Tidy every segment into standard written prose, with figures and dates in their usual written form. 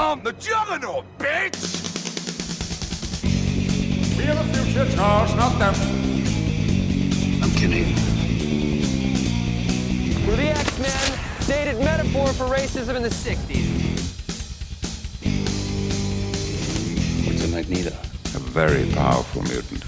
I'm the Juggernaut, bitch! We are the future, Charles, not them. I'm kidding. We're the X-Men, dated metaphor for racism in the 60s. What's a Magneto? A very powerful mutant.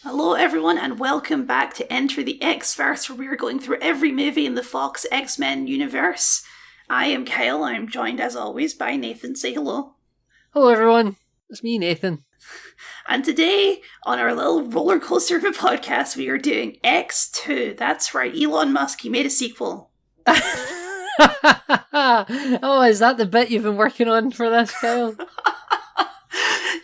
Hello everyone and welcome back to Enter the X-Verse, where we are going through every movie in the Fox X-Men universe. I am Kyle, I'm joined as always by Nathan. Say hello. Hello everyone, it's me Nathan. And today, on our little roller coaster of a podcast, we are doing X2. That's right, Elon Musk, he made a sequel. Oh, is that the bit you've been working on for this, Kyle?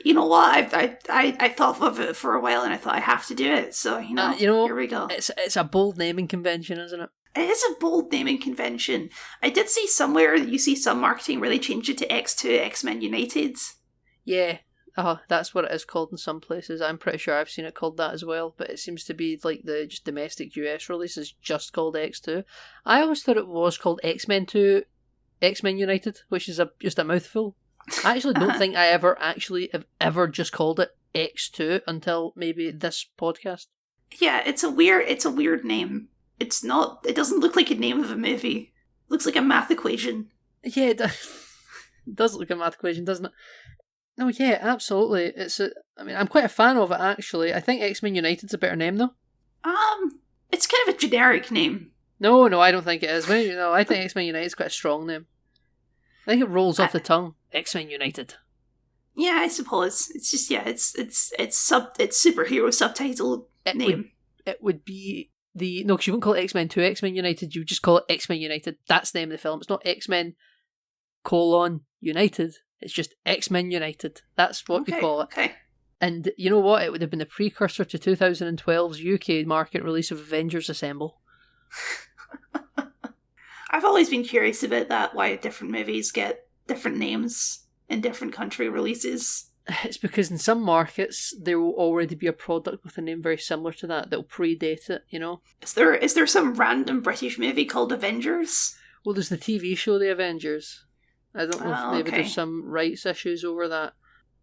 You know what? I thought of it for a while and I thought I have to do it. So, here we go. It's a bold naming convention, isn't it? It is a bold naming convention. I did see somewhere, you see some marketing where they changed it to X2, X-Men United. Yeah, that's what it is called in some places. I'm pretty sure I've seen it called that as well, but it seems to be like the just domestic US release is just called X2. I always thought it was called X-Men 2, X-Men United, which is just a mouthful. I actually don't think I have ever just called it X2 until maybe this podcast. Yeah, it's a weird name. It doesn't look like a name of a movie. It looks like a math equation. Yeah, it does look like a math equation, doesn't it? No, yeah, absolutely. I'm quite a fan of it, actually. I think X-Men United's a better name, though. It's kind of a generic name. No, I don't think it is. No, I think X-Men United's quite a strong name. I think it rolls off the tongue. X-Men United. Yeah, I suppose. It's just, yeah, it's superhero subtitle name. It would be no, because you wouldn't call it X-Men 2, X-Men United, you would just call it X-Men United. That's the name of the film. It's not X-Men : United. It's just X-Men United. That's what we call it. Okay. And you know what? It would have been the precursor to 2012's UK market release of Avengers Assemble. I've always been curious about that, why different movies get different names in different country releases. It's because in some markets there will already be a product with a name very similar to that'll predate it, you know? Is there some random British movie called Avengers? Well, there's the TV show The Avengers. I don't know if maybe there's some rights issues over that.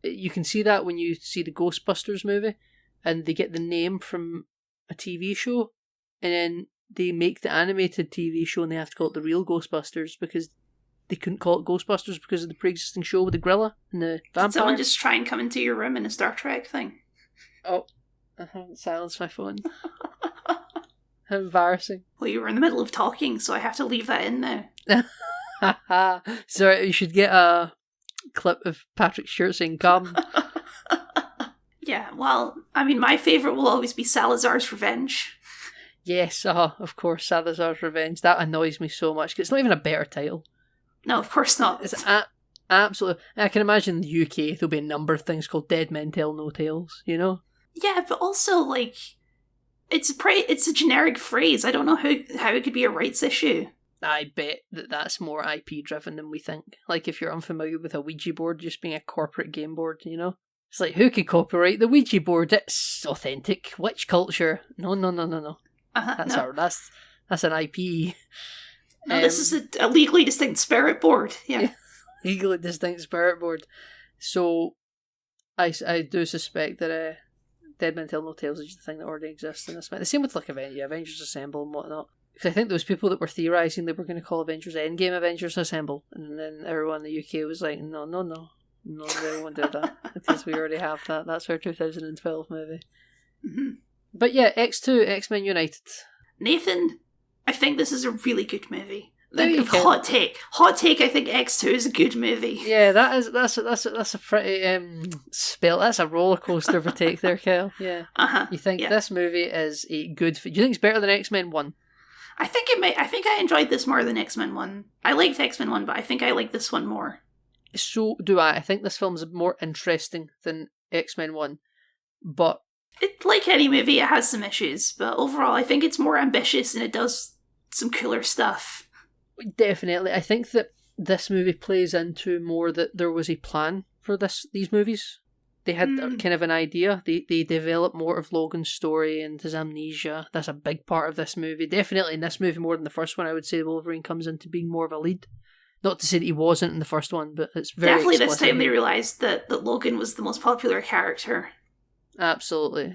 You can see that when you see the Ghostbusters movie and they get the name from a TV show and then they make the animated TV show and they have to call it the real Ghostbusters because they couldn't call it Ghostbusters because of the pre-existing show with the gorilla and the vampire. Did someone just try and come into your room in a Star Trek thing? Oh, I haven't silenced my phone. How embarrassing. Well, you were in the middle of talking, so I have to leave that in now. So you should get a clip of Patrick Stewart saying "come." Yeah, well, I mean, my favourite will always be Salazar's Revenge. Yes, of course, Salazar's Revenge. That annoys me so much, 'cause it's not even a better title. No, of course not. It's absolutely... I can imagine in the UK there'll be a number of things called Dead Men Tell No Tales, you know? Yeah, but also, like, it's a generic phrase. I don't know how it could be a rights issue. I bet that's more IP driven than we think. Like, if you're unfamiliar with a Ouija board just being a corporate game board, you know? It's like, who could copyright the Ouija board? It's authentic. Witch culture. No. That's an IP. No, this is a legally distinct spirit board. Yeah. Legally distinct spirit board. So, I do suspect that Dead Men Tell No Tales is just a thing that already exists in this. The same with like Avengers Assemble and whatnot. Because I think those people that were theorising they were going to call Avengers Endgame Avengers Assemble, and then everyone in the UK was like, no, they won't do that because we already have that. That's our 2012 movie. Mm-hmm. But yeah, X2, X-Men United. Nathan, I think this is a really good movie. Hot take. I think X2 is a good movie. Yeah, that's a pretty spell. That's a roller coaster of a take there, Kyle. Yeah. You think this movie is a good? Do you think it's better than X-Men 1? I think it may. I think I enjoyed this more than X-Men 1. I liked X-Men 1, but I think I like this one more. So do I. I think this film's more interesting than X-Men 1, but like any movie, it has some issues. But overall, I think it's more ambitious and it does some cooler stuff. Definitely. I think that this movie plays into more that there was a plan for these movies. They had kind of an idea. They developed more of Logan's story and his amnesia. That's a big part of this movie. Definitely in this movie more than the first one, I would say Wolverine comes into being more of a lead. Not to say that he wasn't in the first one, but it's very definitely explicit. this time they realised that Logan was the most popular character. Absolutely.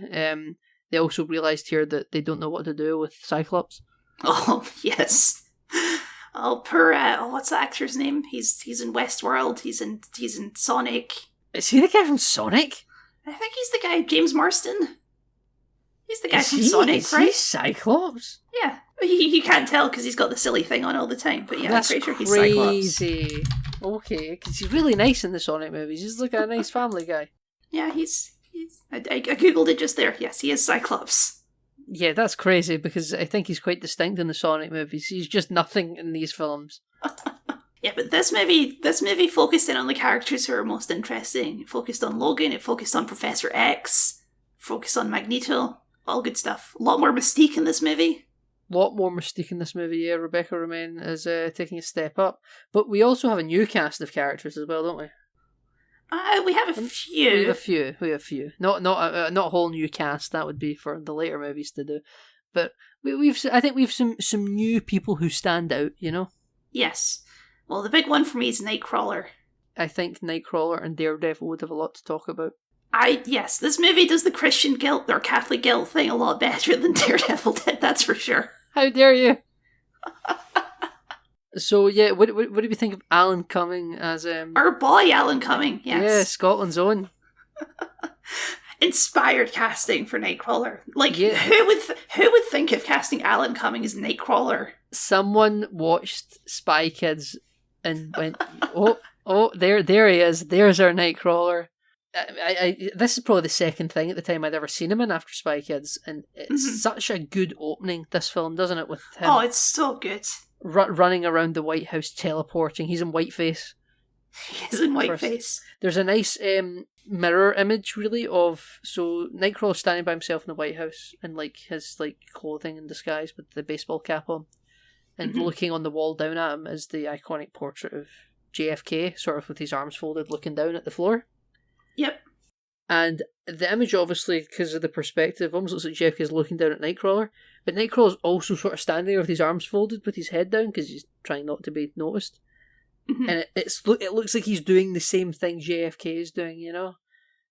They also realised here that they don't know what to do with Cyclops. Oh, yes. Oh, what's the actor's name? He's in Westworld. He's in Sonic. Is he the guy from Sonic? I think he's the guy, James Marston. He's the guy Is from he, Sonic, is right? He Cyclops? Yeah. You can't tell because he's got the silly thing on all the time, but yeah, That's I'm pretty sure he's Cyclops. crazy. Okay, because he's really nice in the Sonic movies. He's like a nice family guy. Yeah, I googled it just there. Yes, he is Cyclops. Yeah, that's crazy because I think he's quite distinct in the Sonic movies. He's just nothing in these films. Yeah, but this movie focused in on the characters who are most interesting. It focused on Logan, it focused on Professor X, focused on Magneto, all good stuff. A lot more mystique in this movie. A lot more mystique in this movie, yeah. Rebecca Romaine is taking a step up. But we also have a new cast of characters as well, don't we? We have a few. We have a few. Not a whole new cast. That would be for the later movies to do. But I think we've some new people who stand out. You know. Yes. Well, the big one for me is Nightcrawler. I think Nightcrawler and Daredevil would have a lot to talk about. Yes, this movie does the Christian guilt or Catholic guilt thing a lot better than Daredevil did. That's for sure. How dare you? So yeah, what do we think of Alan Cumming as our boy Alan Cumming? Yes, yeah, Scotland's own. Inspired casting for Nightcrawler. Like, yeah. who would think of casting Alan Cumming as Nightcrawler? Someone watched Spy Kids and went, oh, there he is. There's our Nightcrawler. This is probably the second thing at the time I'd ever seen him in after Spy Kids, and it's such a good opening, this film, doesn't it, with him? Oh, it's so good. Running around the White House, teleporting. He's in whiteface. He is in whiteface. There's a nice mirror image, really, of... So, Nightcrawler standing by himself in the White House in, like, his, like, clothing and disguise with the baseball cap on. And looking on the wall down at him is the iconic portrait of JFK, sort of with his arms folded, looking down at the floor. Yep. And the image, obviously, because of the perspective, almost looks like JFK is looking down at Nightcrawler. But Nightcrawler's also sort of standing there with his arms folded, with his head down, because he's trying not to be noticed. And it looks like he's doing the same thing JFK is doing, you know?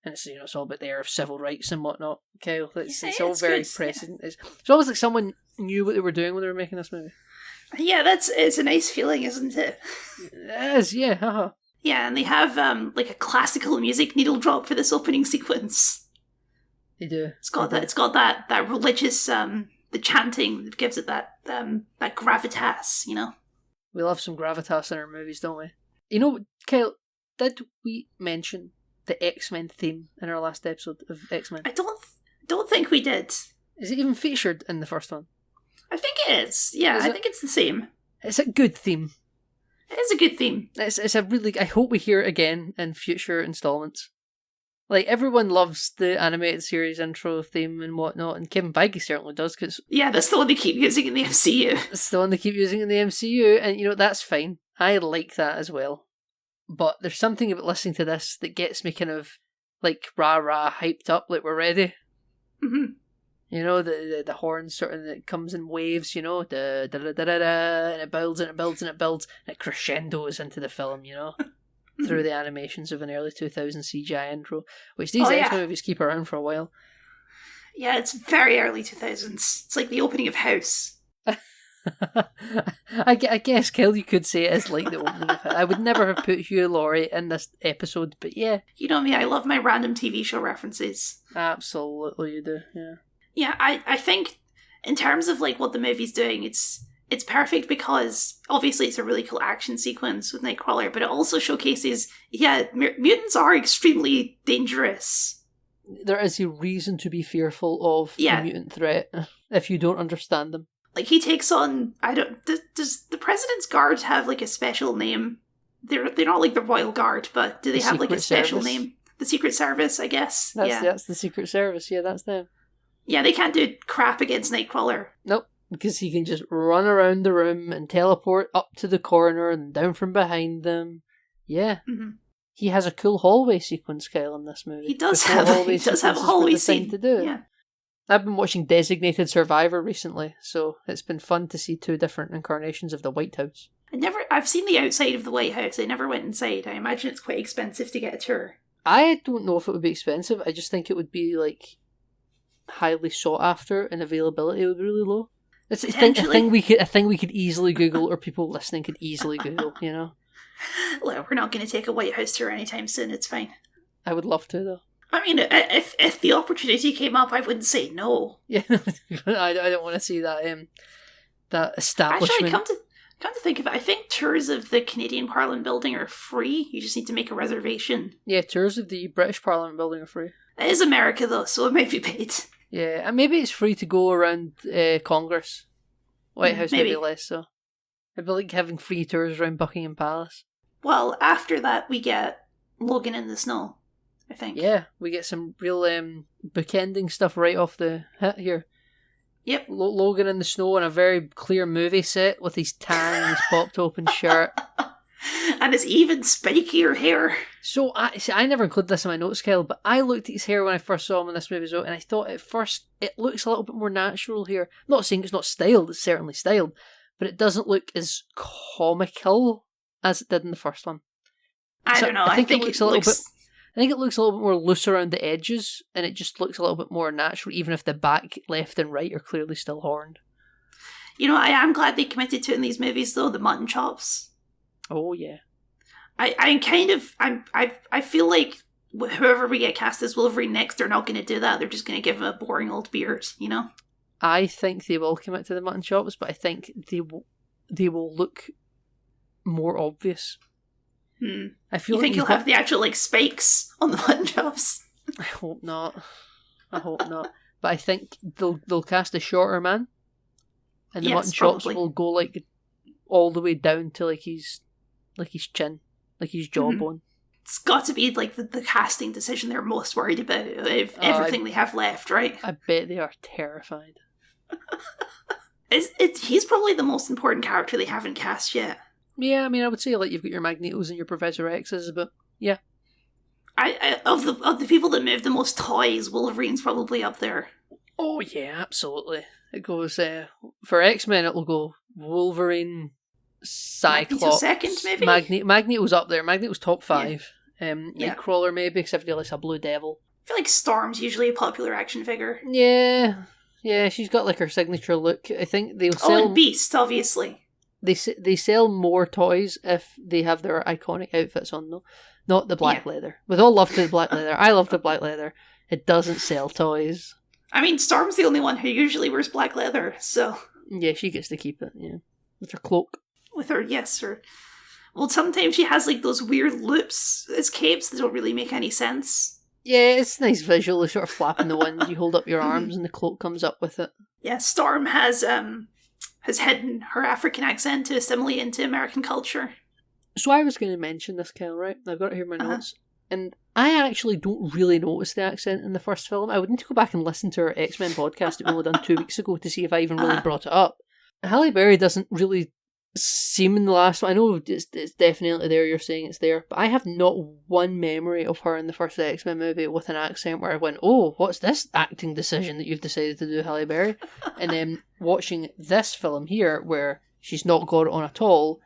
And it's, you know, it's all about the air of civil rights and whatnot. Kyle, it's all very prescient. Yeah. It's almost like someone knew what they were doing when they were making this movie. Yeah, it's a nice feeling, isn't it? It is, yeah. Haha. Yeah, and they have like a classical music needle drop for this opening sequence. They do. It's got that religious the chanting that gives it that gravitas, you know. We love some gravitas in our movies, don't we? You know, Kyle, did we mention the X-Men theme in our last episode of X-Men? I don't think we did. Is it even featured in the first one? I think it is. Yeah, I think it's the same. It's a good theme. It is a good theme. It's a really... I hope we hear it again in future installments. Like, everyone loves the animated series intro theme and whatnot, and Kevin Feige certainly does, because... Yeah, that's the one they keep using in the MCU. It's the one they keep using in the MCU, and, you know, that's fine. I like that as well. But there's something about listening to this that gets me kind of, like, rah-rah, hyped up, like we're ready. Mm-hmm. You know, the horns sort of, it comes in waves, you know, da-da-da-da-da, and it builds and it builds and it builds, and it crescendos into the film, you know, through the animations of an early 2000s CGI intro, which these X-Men movies keep around for a while. Yeah, it's very early 2000s. It's like the opening of House. I guess, Kel, you could say it is like the opening of House. I would never have put Hugh Laurie in this episode, but yeah. You know me, I love my random TV show references. Absolutely you do, yeah. Yeah, I think in terms of like what the movie's doing, it's perfect because obviously it's a really cool action sequence with Nightcrawler, but it also showcases, mutants are extremely dangerous. There is a reason to be fearful of the mutant threat if you don't understand them. Like, he takes on, does the President's Guard have like a special name? They're not like the Royal Guard, but do they have like a special name? The Secret Service, I guess. That's the Secret Service, yeah, that's them. Yeah, they can't do crap against Nightcrawler. Nope, because he can just run around the room and teleport up to the corner and down from behind them. Yeah. Mm-hmm. he has a cool hallway sequence, Kyle, in this movie. He does Before have hallway a sequences were hallway the thing scene to do. Yeah. I've been watching Designated Survivor recently, so it's been fun to see two different incarnations of the White House. I've seen the outside of the White House. I never went inside. I imagine it's quite expensive to get a tour. I don't know if it would be expensive. I just think it would be like highly sought after, and availability would be really low. It's a thing we could easily Google, or people listening could easily Google. You know. Well, we're not going to take a White House tour anytime soon. It's fine. I would love to, though. I mean, if the opportunity came up, I wouldn't say no. Yeah, I don't want to see that establishment. Actually, come to think of it, I think tours of the Canadian Parliament building are free. You just need to make a reservation. Yeah, tours of the British Parliament building are free. It is America, though, so it might be paid. Yeah, and maybe it's free to go around Congress. White House maybe less so. It'd be like having free tours around Buckingham Palace. Well, after that, we get Logan in the Snow, I think. Yeah, we get some real bookending stuff right off the hit here. Yep. Logan in the snow in a very clear movie set with his tan and his popped open shirt. And his even spikier hair. So, I never included this in my notes, Kyle, but I looked at his hair when I first saw him in this movie as well, and I thought at first it looks a little bit more natural here. I'm not saying it's not styled, it's certainly styled, but it doesn't look as comical as it did in the first one. I don't know. I think it looks a little bit. I think it looks a little bit more loose around the edges, and it just looks a little bit more natural, even if the back, left, and right are clearly still horned. You know, I am glad they committed to it in these movies, though, the mutton chops. Oh yeah. I feel like whoever we get cast as Wolverine next, they're not going to do that. They're just going to give him a boring old beard, you know? I think they will commit to the mutton chops, but I think they will look more obvious. I feel. You think he'll have the actual like spikes on the mutton chops? I hope not. But I think they'll cast a shorter man, and the mutton chops will go like all the way down to like his chin, like his jawbone. It's got to be like the casting decision they're most worried about of everything they have left, right? I bet they are terrified. He's probably the most important character they haven't cast yet. Yeah, I mean, I would say like you've got your Magnetos and your Professor X's, but yeah. I of the people that move the most toys, Wolverine's probably up there. Oh yeah, absolutely. It goes for X-Men. It'll go Wolverine, Cyclops, Magneto second maybe. Magneto's up there. Magneto's top 5. Nightcrawler maybe, except for like a Blue Devil. I feel like Storm's usually a popular action figure. Yeah, she's got like her signature look. I think they'll sell. Oh, and Beast, obviously. They sell more toys if they have their iconic outfits on, though. Not the black leather. With all love to the black leather, I love the black leather. It doesn't sell toys. I mean, Storm's the only one who usually wears black leather, so... Yeah, she gets to keep it, yeah. With her cloak. With her, yes. Well, sometimes she has, like, those weird loops as capes that don't really make any sense. Yeah, it's a nice visual. It's sort of flapping the wind. You hold up your arms and the cloak comes up with it. Yeah, Storm has hidden her African accent to assimilate into American culture. So I was going to mention this, Kyle, right? I've got it here in my notes. And I actually don't really notice the accent in the first film. I would need to go back and listen to our X-Men podcast that we only done 2 weeks ago to see if I even really brought it up. Halle Berry doesn't really seem in the last one. I know it's definitely there, you're saying it's there, but I have not one memory of her in the first X-Men movie with an accent where I went, oh, what's this acting decision that you've decided to do, Halle Berry? And then watching this film here, where she's not got it on at all,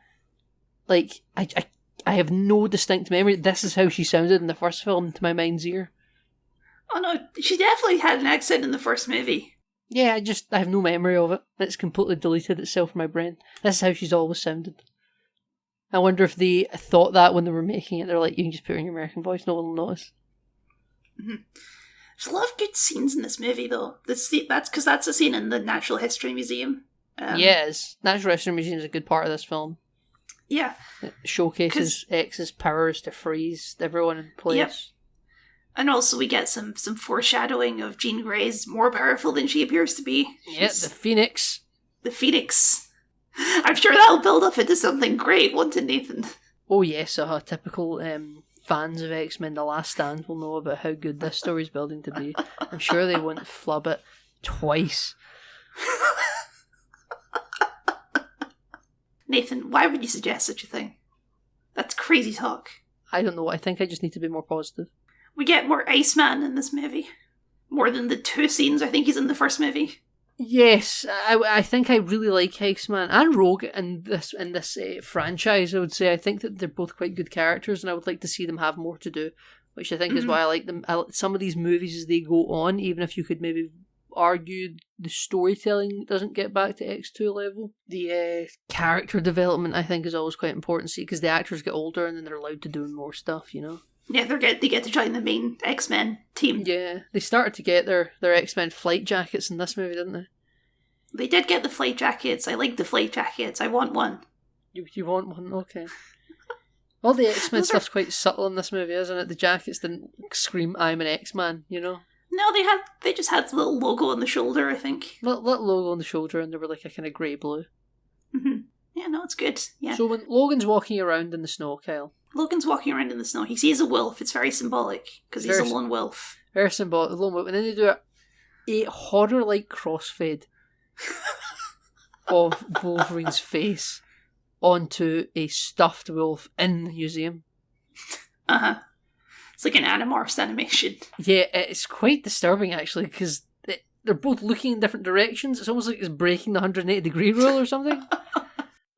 like, I have no distinct memory. This is how she sounded in the first film to my mind's ear. Oh no, she definitely had an accent in the first movie. Yeah, I have no memory of it. It's completely deleted itself from my brain. This is how she's always sounded. I wonder if they thought that when they were making it. They're like, you can just put in your American voice, no one will notice. Mm-hmm. There's a lot of good scenes in this movie, though. That's because that's a scene in the Natural History Museum. Yes, Natural History Museum is a good part of this film. Yeah. It showcases X's powers to freeze everyone in place. Yep. And also we get some foreshadowing of Jean Grey's more powerful than she appears to be. Yeah, the Phoenix. The Phoenix. I'm sure that'll build up into something great, won't it, Nathan? Oh yes, typical fans of X-Men The Last Stand will know about how good this story's building to be. I'm sure they won't flub it twice. Nathan, why would you suggest such a thing? That's crazy talk. I don't know. I think I just need to be more positive. We get more Iceman in this movie. More than the 2 scenes I think he's in the first movie. Yes, I think I really like Iceman and Rogue in this franchise. I would say I think that they're both quite good characters, and I would like to see them have more to do, which I think is why I like them. Some of these movies as they go on, even if you could maybe argue the storytelling doesn't get back to X2 level, the character development I think is always quite important to see, because the actors get older and then they're allowed to do more stuff, you know. Yeah, they get to join the main X-Men team. Yeah, they started to get their X-Men flight jackets in this movie, didn't they? They did get the flight jackets. I like the flight jackets. I want one. You want one? Okay. All the X-Men stuff's quite subtle in this movie, isn't it? The jackets didn't scream, "I'm an X-Man," you know? No, they just had the little logo on the shoulder, I think. Little logo on the shoulder, and they were like a kind of grey-blue. Mm-hmm. Yeah, no, it's good. Yeah. So when Logan's walking around in the snow, Kyle. Logan's walking around in the snow. He sees a wolf. It's very symbolic, because he's a lone wolf. Very symbolic, a lone wolf. And then they do a horror-like crossfade of Wolverine's face onto a stuffed wolf in the museum. Uh-huh. It's like an Animorphs animation. Yeah, it's quite disturbing, actually, because they're both looking in different directions. It's almost like it's breaking the 180-degree rule or something.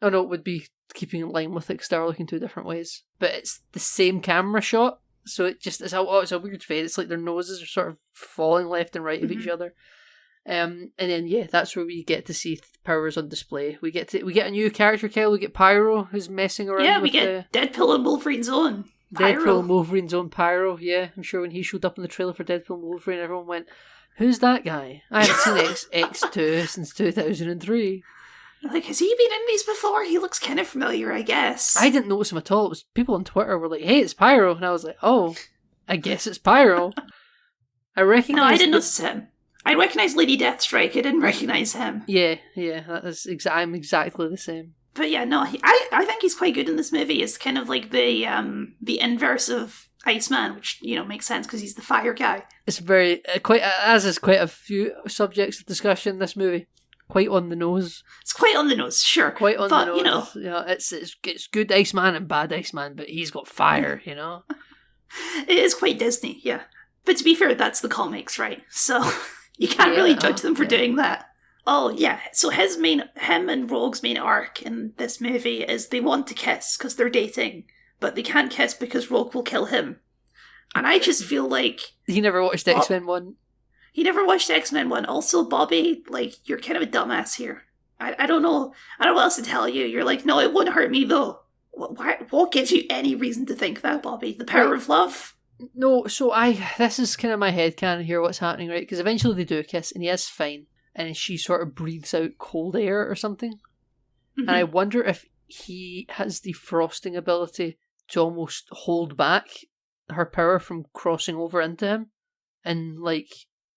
Oh no, it would be keeping in line with it, because they're looking 2 different ways. But it's the same camera shot, so it's a weird fade. It's like their noses are sort of falling left and right of each other. And then yeah, that's where we get to see powers on display. We get a new character, Kyle. We get Pyro, who's messing around. Yeah, we get Deadpool and Wolverine's own Pyro. Deadpool and Wolverine's own Pyro. Yeah, I'm sure when he showed up in the trailer for Deadpool and Wolverine, everyone went, "Who's that guy? I haven't seen X2 since 2003." Like, has he been in these before? He looks kind of familiar, I guess. I didn't notice him at all. It was people on Twitter were like, "Hey, it's Pyro," and I was like, "Oh, I guess it's Pyro." I recognize. No, I didn't notice him. I recognise Lady Deathstrike. I didn't recognise him. Yeah, that is I'm exactly the same. But yeah, no, I think he's quite good in this movie. It's kind of like the inverse of Iceman, which makes sense because he's the fire guy. It's very quite a few subjects of discussion in this movie. Quite on the nose. It's quite on the nose, sure. Quite on the nose. It's good Iceman and bad Iceman, but he's got fire, you know? It is quite Disney, yeah. But to be fair, that's the comics, right? So you can't really judge them for doing that. Oh, yeah. So him and Rogue's main arc in this movie is they want to kiss because they're dating, but they can't kiss because Rogue will kill him. And I just feel like... He never watched X-Men 1? He never watched X-Men 1. Also, Bobby, you're kind of a dumbass here. I don't know. I don't know what else to tell you. You're like, no, it wouldn't hurt me, though. What gives you any reason to think that, Bobby? The power of love? No, so this is kind of my headcanon here, what's happening, right? Because eventually they do a kiss, and he is fine. And she sort of breathes out cold air or something. Mm-hmm. And I wonder if he has the frosting ability to almost hold back her power from crossing over into him. And,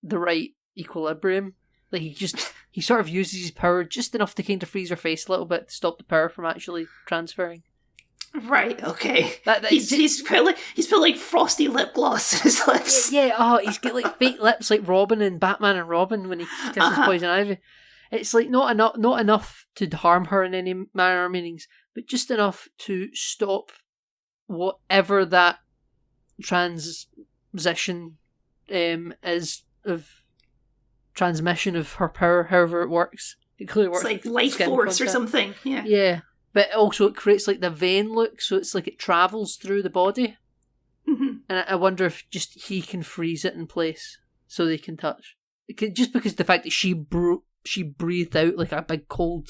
the right equilibrium. He sort of uses his power just enough to kind of freeze her face a little bit to stop the power from actually transferring. Right, okay. He's put frosty lip gloss on his lips. Yeah, he's got fake lips like Robin and Batman and Robin when he kisses Poison Ivy. It's not enough to harm her in any manner or meanings, but just enough to stop whatever that transition is of transmission of her power, however it works. It clearly works. It's like life force or something. Yeah. Yeah. But also it creates the vein look, so it's like it travels through the body. Mm-hmm. And I wonder if just he can freeze it in place so they can touch. Just because the fact that she breathed out like a big cold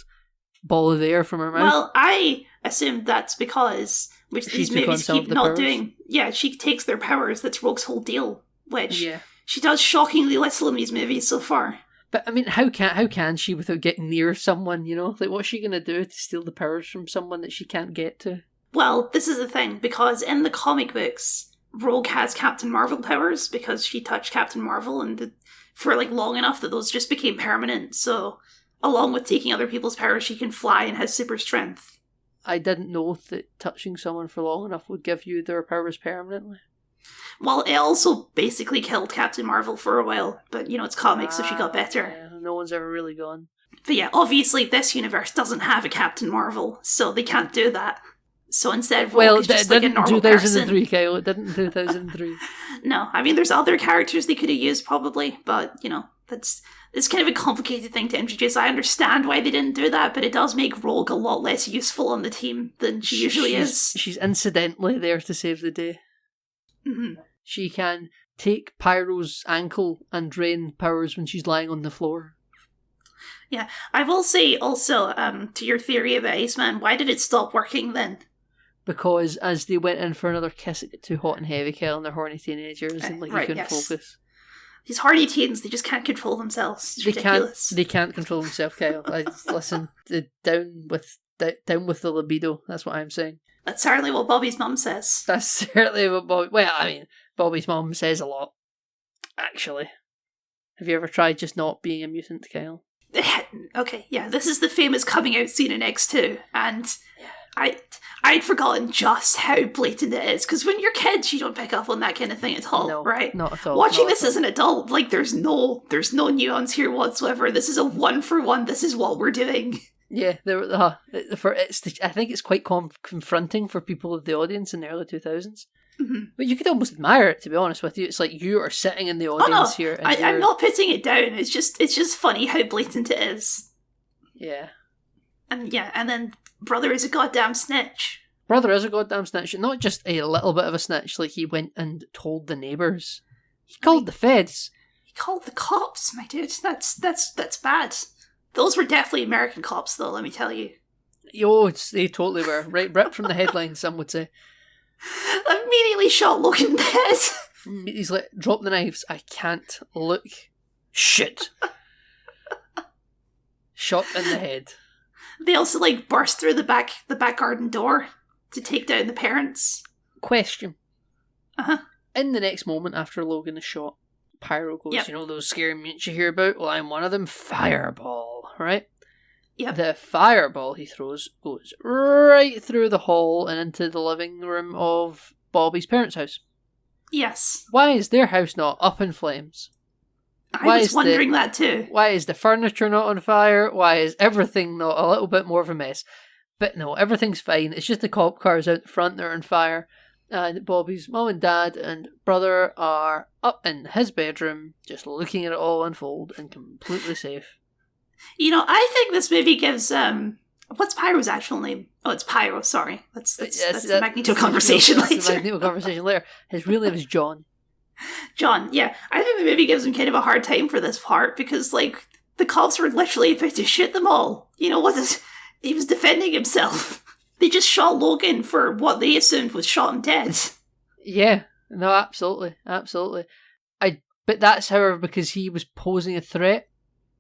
ball of air from her mouth. Well, I assumed that's because, which these movies keep not doing. Yeah, she takes their powers. That's Rogue's whole deal, which she does shockingly little in these movies so far. But I mean, how can she without getting near someone? What's she gonna do to steal the powers from someone that she can't get to? Well, this is the thing, because in the comic books, Rogue has Captain Marvel powers because she touched Captain Marvel and for long enough that those just became permanent. So, along with taking other people's powers, she can fly and has super strength. I didn't know that touching someone for long enough would give you their powers permanently. Well, it also basically killed Captain Marvel for a while, but it's comics, so she got better. Yeah, no one's ever really gone. But yeah, obviously this universe doesn't have a Captain Marvel, so they can't do that. So instead, Rogue Well, is it just like a didn't in normal 2003, person. Kyle. It didn't in 2003. No, I mean, there's other characters they could have used probably, but, it's kind of a complicated thing to introduce. I understand why they didn't do that, but it does make Rogue a lot less useful on the team than she usually is. She's incidentally there to save the day. Mm-hmm. She can take Pyro's ankle and drain powers when she's lying on the floor. Yeah, I will say also, to your theory about Iceman, why did it stop working then? Because as they went in for another kiss, it got too hot and heavy, Kyle, and they're horny teenagers, and you couldn't focus. These horny teens, they just can't control themselves. It's ridiculous. They can't control themselves, Kyle. Listen, down with the libido. That's what I'm saying. That's certainly what Bobby's mum says. That's certainly what Bobby... Well, I mean, Bobby's mum says a lot, actually. Have you ever tried just not being a mutant, Kyle? Okay, yeah, this is the famous coming out scene in X2, and I'd forgotten just how blatant it is, because when you're kids, you don't pick up on that kind of thing at all, no, right? Not at all. Watching this as an adult, like, there's no nuance here whatsoever. This is a 1-for-1, this is what we're doing. Yeah, I think it's quite confronting for people of the audience in the early 2000s. Mm-hmm. But you could almost admire it, to be honest with you. It's like you are sitting in the audience here. And I'm not putting it down. It's just funny how blatant it is. Yeah. And then brother is a goddamn snitch. Brother is a goddamn snitch. Not just a little bit of a snitch, like he went and told the neighbours. He called the feds. He called the cops, my dude. That's bad. Those were definitely American cops, though, let me tell you. They totally were. Right, ripped from the headlines, some would say. Immediately shot Logan dead. He's like, drop the knives. I can't look. Shit. Shot in the head. They also burst through the back garden door to take down the parents. Question. Uh-huh. In the next moment after Logan is shot, Pyro goes, Yep. Those scary mutants you hear about? Well, I'm one of them. Fireball, right? Yep. The fireball he throws goes right through the hall and into the living room of Bobby's parents' house. Yes. Why is their house not up in flames? I was wondering that too. Why is the furniture not on fire? Why is everything not a little bit more of a mess? But no, everything's fine. It's just the cop cars out the front that are on fire. And Bobby's mum and dad and brother are up in his bedroom, just looking at it all unfold and completely safe. I think this movie gives what's Pyro's actual name? Oh, it's Pyro. Sorry, that's the Magneto conversation later. That's the Magneto conversation later. His real name is John. John. Yeah, I think the movie gives him kind of a hard time for this part because the cops were literally about to shoot them all. He was defending himself. They just shot Logan for what they assumed was shot him dead. Yeah. No, absolutely. But that's, however, because he was posing a threat.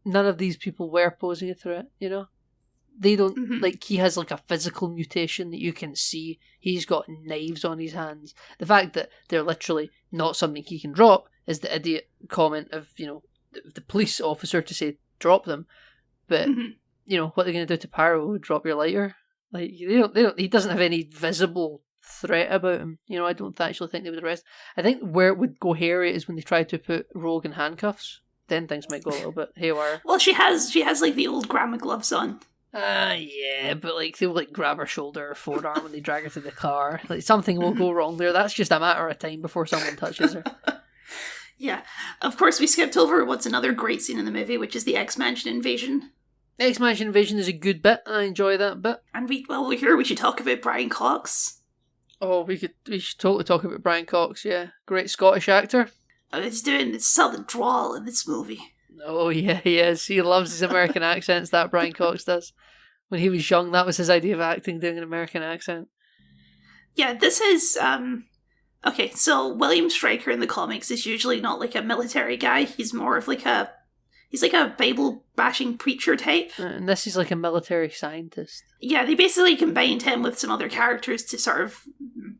None of these people were posing a threat, They don't, he has a physical mutation that you can see. He's got knives on his hands. The fact that they're literally not something he can drop is the idiot comment of, the police officer to say, drop them. But, what they're going to do to Pyro, drop your lighter? He doesn't have any visible threat about him. I don't actually think they would arrest. I think where it would go hairy is when they try to put Rogue in handcuffs. Then things might go a little bit haywire. Well, she has the old grandma gloves on. Yeah, but they'll grab her shoulder or forearm when they drag her to the car. Something will go wrong there. That's just a matter of time before someone touches her. Yeah. Of course, we skipped over what's another great scene in the movie, which is the X-Mansion invasion. X-Mansion invasion is a good bit. I enjoy that bit. And we should talk about Brian Cox. Oh, we should totally talk about Brian Cox, yeah. Great Scottish actor. He's doing the southern drawl in this movie. Oh, yeah, he is. He loves his American accents, that Brian Cox does. When he was young, that was his idea of acting, doing an American accent. Yeah, this is... Okay, so William Stryker in the comics is usually not a military guy. He's more of he's a Bible-bashing preacher type. And this is a military scientist. Yeah, they basically combined him with some other characters to sort of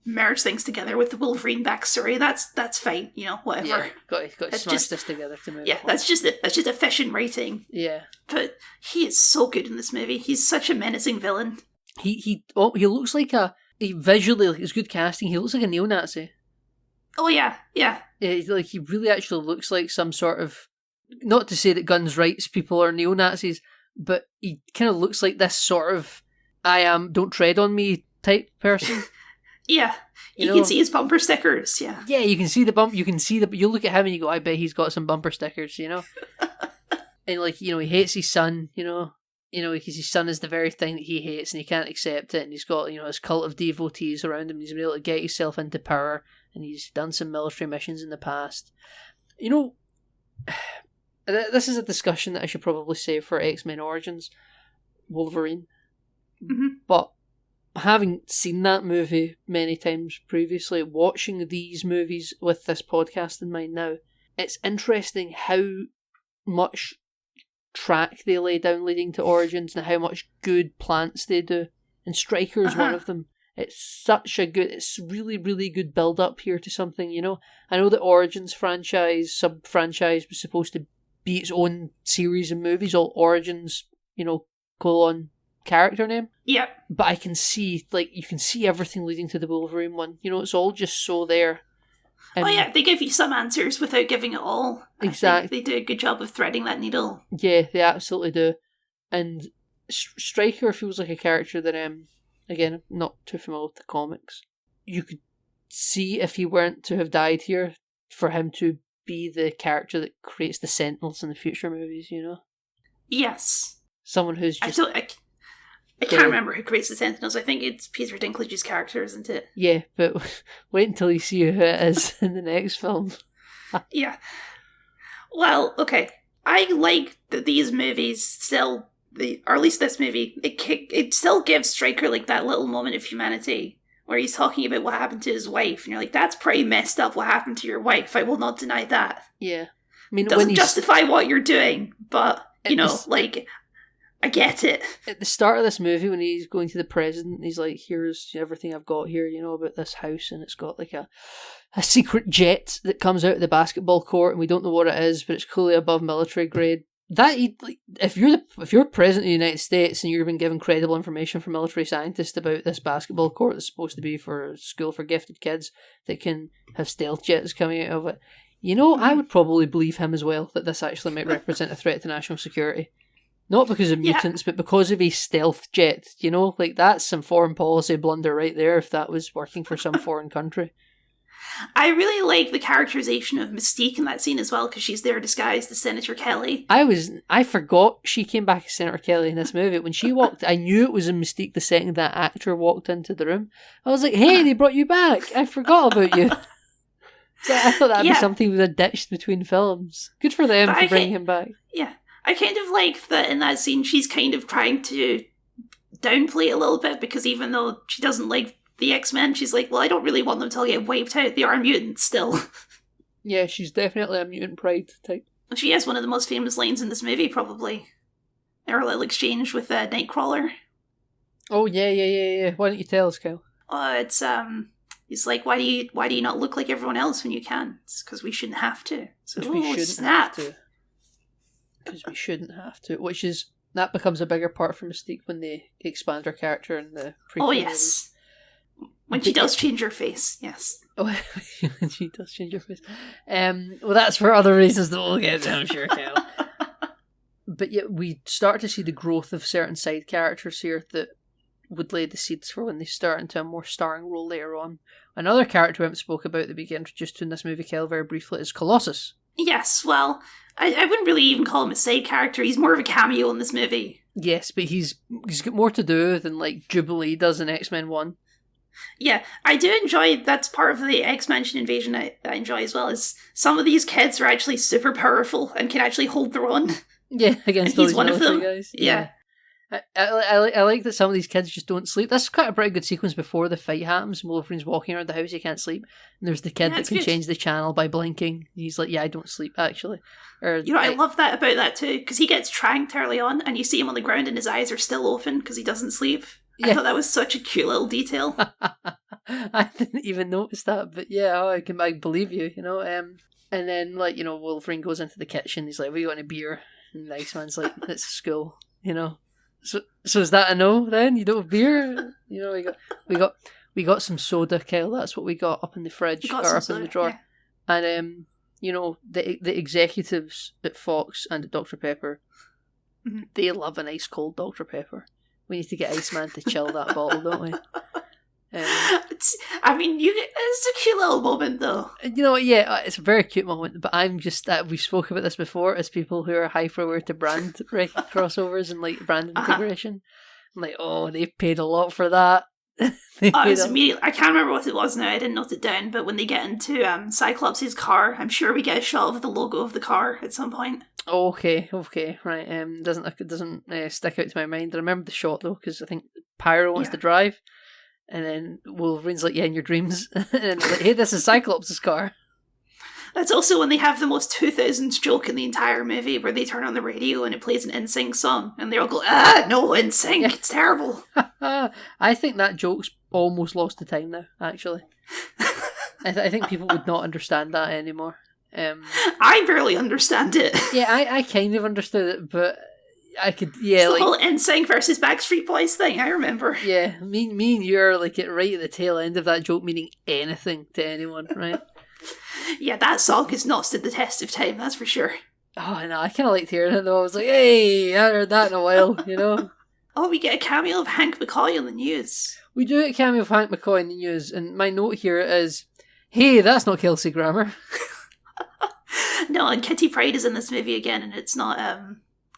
merge things together with the Wolverine backstory. That's fine, whatever. Yeah, got to smash this together to move. Yeah, that's just efficient writing. Yeah. But he is so good in this movie. He's such a menacing villain. He looks like visually, it's good casting. He looks like a neo-Nazi. Oh yeah. Yeah, he really actually looks like some sort of, not to say that guns rights people are neo-Nazis, but he kind of looks like this sort of, don't tread on me type person. Yeah, you know? can see his bumper stickers. Yeah, Yeah, you can see the bump. You can see the. You look at him and you go, "I bet he's got some bumper stickers," you know. And like, you know, he hates his son. You know, because his son is the very thing that he hates, and he can't accept it. And he's got, you know, his cult of devotees around him. And he's been able to get himself into power, and he's done some military missions in the past. You know, this is a discussion that I should probably save for X-Men Origins Wolverine. Mm-hmm. But having seen that movie many times previously, watching these movies with this podcast in mind now, it's interesting how much track they lay down leading to Origins and how much good plants they do. And Stryker is one of them. It's really, really good build up here to something, you know. I know the Origins franchise, sub-franchise, was supposed to be its own series of movies, all Origins, you know, colon character name. Yep. But I can see, like, you can see everything leading to the Wolverine one. You know, it's all just so there. Oh yeah, they give you some answers without giving it all. Exactly. They do a good job of threading that needle. Yeah, they absolutely do. And Stryker feels like a character that, again, I'm not too familiar with the comics. You could see if he weren't to have died here, for him to be the character that creates the Sentinels in the future movies, you know? Yes. Someone who's just... I can't remember who creates the Sentinels. I think it's Peter Dinklage's character, isn't it? Yeah, but wait until you see who it is in the next film. Yeah. Well, okay. I like that these movies still, or at least this movie, it still gives Stryker like that little moment of humanity where he's talking about what happened to his wife, and you're like, that's pretty messed up what happened to your wife. I will not deny that. Yeah. I mean, doesn't justify what you're doing, but, you know, like... I get it. At the start of this movie, when he's going to the president, he's like, here's everything I've got here, you know, about this house, and it's got like a secret jet that comes out of the basketball court, and we don't know what it is, but it's clearly above military grade. That, like, if you're president of the United States and you've been given credible information from military scientists about this basketball court that's supposed to be for a school for gifted kids that can have stealth jets coming out of it, you know, I would probably believe him as well, that this actually might represent a threat to national security. Not because of mutants, but because of a stealth jet. You know, like, that's some foreign policy blunder right there if that was working for some foreign country. I really like the characterization of Mystique in that scene as well, because she's there disguised as Senator Kelly. I forgot she came back as Senator Kelly in this movie. When she walked, I knew it was in Mystique the second that actor walked into the room. I was like, hey, they brought you back. I forgot about you. So I thought that'd be something we had ditched between films. Good for them for bringing him back. Yeah. I kind of like that in that scene she's kind of trying to downplay it a little bit, because even though she doesn't like the X-Men, she's like, well, I don't really want them to get wiped out. They are mutants still. Yeah, she's definitely a mutant pride type. She has one of the most famous lines in this movie, probably. Her little exchange with Nightcrawler. Oh, yeah. Why don't you tell us, Kyle? It's like, why do you not look like everyone else when you can? It's because we shouldn't have to. So, we shouldn't have to. Because we shouldn't have to, that becomes a bigger part for Mystique when they expand her character in the prequel. Oh yes, when she does change her face, yes. Oh, when she does change her face. Well, that's for other reasons that we'll get to, I'm sure, Kel. But yeah, we start to see the growth of certain side characters here that would lay the seeds for when they start into a more starring role later on. Another character we haven't spoke about that we get introduced to in this movie, Kel, very briefly, is Colossus. Yes, well, I wouldn't really even call him a side character. He's more of a cameo in this movie. Yes, but he's got more to do than, like, Jubilee does in X-Men 1. Yeah, I do enjoy, that's part of the X-Mansion invasion I enjoy as well, is some of these kids are actually super powerful and can actually hold their own. Yeah, against those one military of them. guys. Yeah. I like that some of these kids just don't sleep. That's quite a pretty good sequence before the fight happens. Wolverine's walking around the house, he can't sleep. And there's the kid that can change the channel by blinking. He's like, yeah, I don't sleep, actually. I love that about that too, because he gets tranked early on, and you see him on the ground and his eyes are still open because he doesn't sleep. Yeah. I thought that was such a cute little detail. I didn't even notice that, but yeah, I believe you, you know. And then, like, you know, Wolverine goes into the kitchen, he's like, have you got any beer? And the Iceman's like, it's school, you know. So is that a no then? You don't have beer? You know, we got some soda, Kyle. That's what we got up in the fridge or up in the drawer. Yeah. And you know, the executives at Fox and at Dr. Pepper, they love an ice cold Dr. Pepper. We need to get Iceman to chill that bottle, don't we? I mean, it's a cute little moment, though. You know what, yeah, it's a very cute moment, but I'm just, we've spoken about this before, as people who are hyper aware to brand crossovers and like brand integration. I'm like, oh, they paid a lot for that. I can't remember what it was now, I didn't note it down, but when they get into Cyclops' car, I'm sure we get a shot of the logo of the car at some point. Okay, right. It doesn't stick out to my mind. I remember the shot though, because I think Pyro wants to drive, and then Wolverine's like, "Yeah, in your dreams," and then like, "Hey, this is Cyclops' car." That's also when they have the most 2000s joke in the entire movie, where they turn on the radio and it plays an NSYNC song, and they all go, no NSYNC, it's terrible. I think that joke's almost lost to time now, actually. I think people would not understand that anymore. I barely understand it. Yeah, I kind of understood it, but I could, it's the whole NSYNC versus Backstreet Boys thing, I remember. Yeah, me and you're like right at the tail end of that joke meaning anything to anyone, right? Yeah, that song has not stood the test of time, that's for sure. Oh, no, I kind of liked hearing it though. I was like, hey, I haven't heard that in a while, you know? Oh, we get a cameo of Hank McCoy on the news. We do get a cameo of Hank McCoy in the news, and my note here is, hey, that's not Kelsey Grammer. No, and Kitty Pryde is in this movie again, and it's not